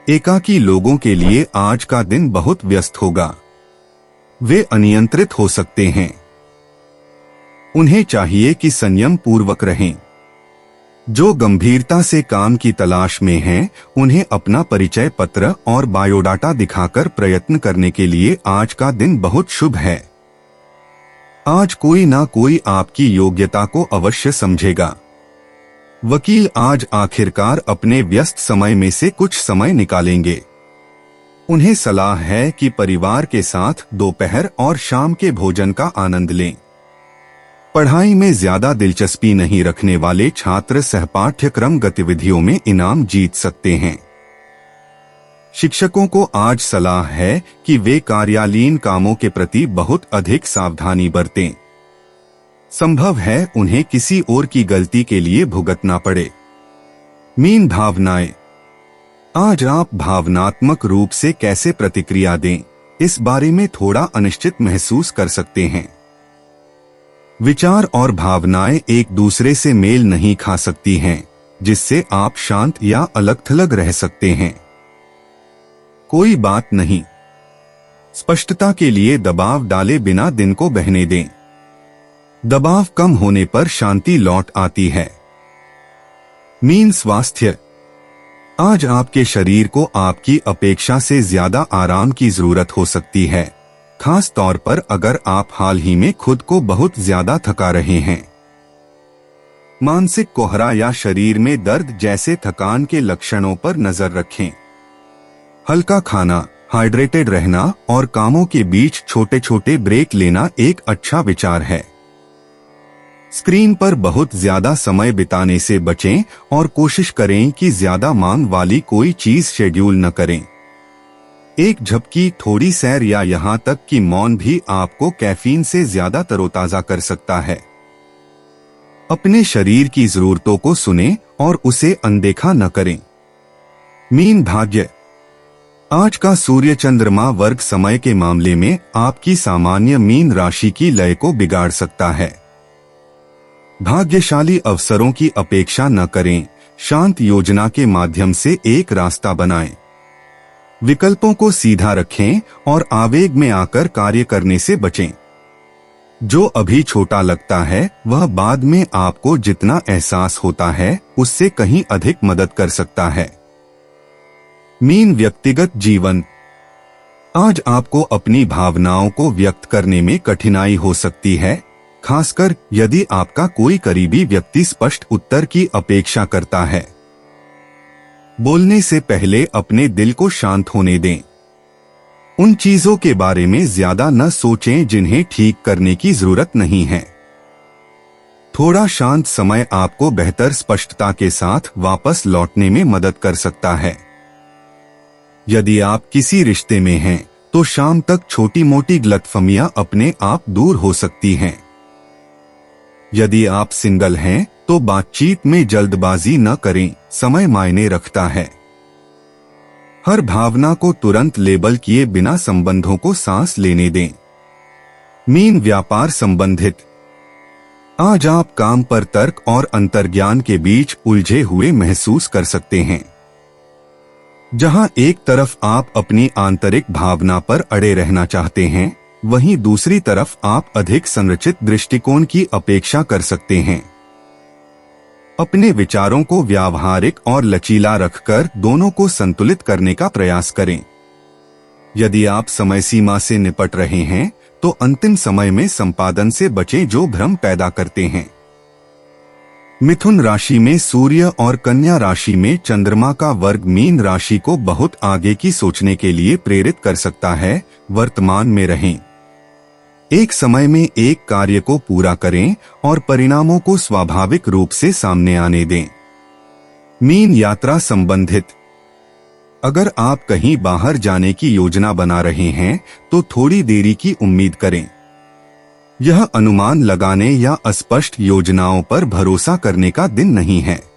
एकाकी लोगों के लिए आज का दिन बहुत व्यस्त होगा। वे अनियंत्रित हो सकते हैं। उन्हें चाहिए कि संयम पूर्वक रहें। जो गंभीरता से काम की तलाश में हैं, उन्हें अपना परिचय पत्र और बायोडाटा दिखाकर प्रयत्न करने के लिए आज का दिन बहुत शुभ है। आज कोई ना कोई आपकी योग्यता को अवश्य समझेगा। वकील आज आखिरकार अपने व्यस्त समय में से कुछ समय निकालेंगे। उन्हें सलाह है कि परिवार के साथ दोपहर और शाम के भोजन का आनंद लें। पढ़ाई में ज्यादा दिलचस्पी नहीं रखने वाले छात्र सहपाठ्यक्रम गतिविधियों में इनाम जीत सकते हैं। शिक्षकों को आज सलाह है कि वे कार्यालयीन कामों के प्रति बहुत अधिक सावधानी बरतें। संभव है उन्हें किसी और की गलती के लिए भुगतना पड़े। मीन भावनाएं। आज आप भावनात्मक रूप से कैसे प्रतिक्रिया दें, इस बारे में थोड़ा अनिश्चित महसूस कर सकते हैं। विचार और भावनाएं एक दूसरे से मेल नहीं खा सकती हैं, जिससे आप शांत या अलग-थलग रह सकते हैं। कोई बात नहीं। स्पष्टता के लिए दबाव डाले बिना दिन को बहने दें। दबाव कम होने पर शांति लौट आती है। मीन स्वास्थ्य। आज आपके शरीर को आपकी अपेक्षा से ज्यादा आराम की जरूरत हो सकती है, खास तौर पर अगर आप हाल ही में खुद को बहुत ज्यादा थका रहे हैं। मानसिक कोहरा या शरीर में दर्द जैसे थकान के लक्षणों पर नजर रखें। हल्का खाना, हाइड्रेटेड रहना और कामों के बीच छोटे छोटे ब्रेक लेना एक अच्छा विचार है। स्क्रीन पर बहुत ज्यादा समय बिताने से बचें और कोशिश करें कि ज्यादा मांग वाली कोई चीज शेड्यूल न करें। एक झपकी, थोड़ी सैर या यहाँ तक कि मौन भी आपको कैफीन से ज्यादा तरोताजा कर सकता है। अपने शरीर की जरूरतों को सुनें और उसे अनदेखा न करें। मीन भाग्य। आज का सूर्य चंद्रमा वर्ग समय के मामले में आपकी सामान्य मीन राशि की लय को बिगाड़ सकता है। भाग्यशाली अवसरों की अपेक्षा न करें, शांत योजना के माध्यम से एक रास्ता बनाएं। विकल्पों को सीधा रखें और आवेग में आकर कार्य करने से बचें। जो अभी छोटा लगता है वह बाद में आपको जितना एहसास होता है उससे कहीं अधिक मदद कर सकता है। मीन व्यक्तिगत जीवन। आज आपको अपनी भावनाओं को व्यक्त करने में कठिनाई हो सकती है, खासकर यदि आपका कोई करीबी व्यक्ति स्पष्ट उत्तर की अपेक्षा करता है। बोलने से पहले अपने दिल को शांत होने दें। उन चीजों के बारे में ज्यादा न सोचें जिन्हें ठीक करने की जरूरत नहीं है। थोड़ा शांत समय आपको बेहतर स्पष्टता के साथ वापस लौटने में मदद कर सकता है। यदि आप किसी रिश्ते में हैं, तो शाम तक छोटी मोटी गलतफहमियां अपने आप दूर हो सकती हैं। यदि आप सिंगल हैं, तो बातचीत में जल्दबाजी न करें, समय मायने रखता है। हर भावना को तुरंत लेबल किए बिना संबंधों को सांस लेने दें। मीन व्यापार संबंधित। आज आप काम पर तर्क और अंतर्ज्ञान के बीच उलझे हुए महसूस कर सकते हैं। जहां एक तरफ आप अपनी आंतरिक भावना पर अड़े रहना चाहते हैं, वहीं दूसरी तरफ आप अधिक संरचित दृष्टिकोण की अपेक्षा कर सकते हैं। अपने विचारों को व्यावहारिक और लचीला रखकर दोनों को संतुलित करने का प्रयास करें। यदि आप समय सीमा से निपट रहे हैं, तो अंतिम समय में संपादन से बचें जो भ्रम पैदा करते हैं। मिथुन राशि में सूर्य और कन्या राशि में चंद्रमा का वर्ग मीन राशि को बहुत आगे की सोचने के लिए प्रेरित कर सकता है। वर्तमान में रहें। एक समय में एक कार्य को पूरा करें और परिणामों को स्वाभाविक रूप से सामने आने दें। मीन यात्रा संबंधित। अगर आप कहीं बाहर जाने की योजना बना रहे हैं, तो थोड़ी देरी की उम्मीद करें। यह अनुमान लगाने या अस्पष्ट योजनाओं पर भरोसा करने का दिन नहीं है।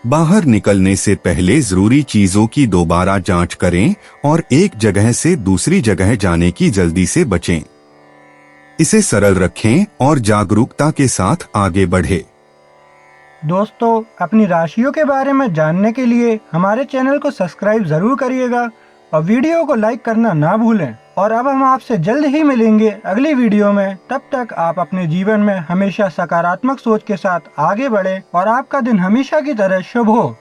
बाहर निकलने से पहले जरूरी चीजों की दोबारा जांच करें और एक जगह से दूसरी जगह जाने की जल्दी से बचें। इसे सरल रखें और जागरूकता के साथ आगे बढ़ें। दोस्तों, अपनी राशियों के बारे में जानने के लिए हमारे चैनल को सब्सक्राइब जरूर करिएगा और वीडियो को लाइक करना ना भूलें। और अब हम आपसे जल्द ही मिलेंगे अगली वीडियो में। तब तक आप अपने जीवन में हमेशा सकारात्मक सोच के साथ आगे बढ़ें और आपका दिन हमेशा की तरह शुभ हो।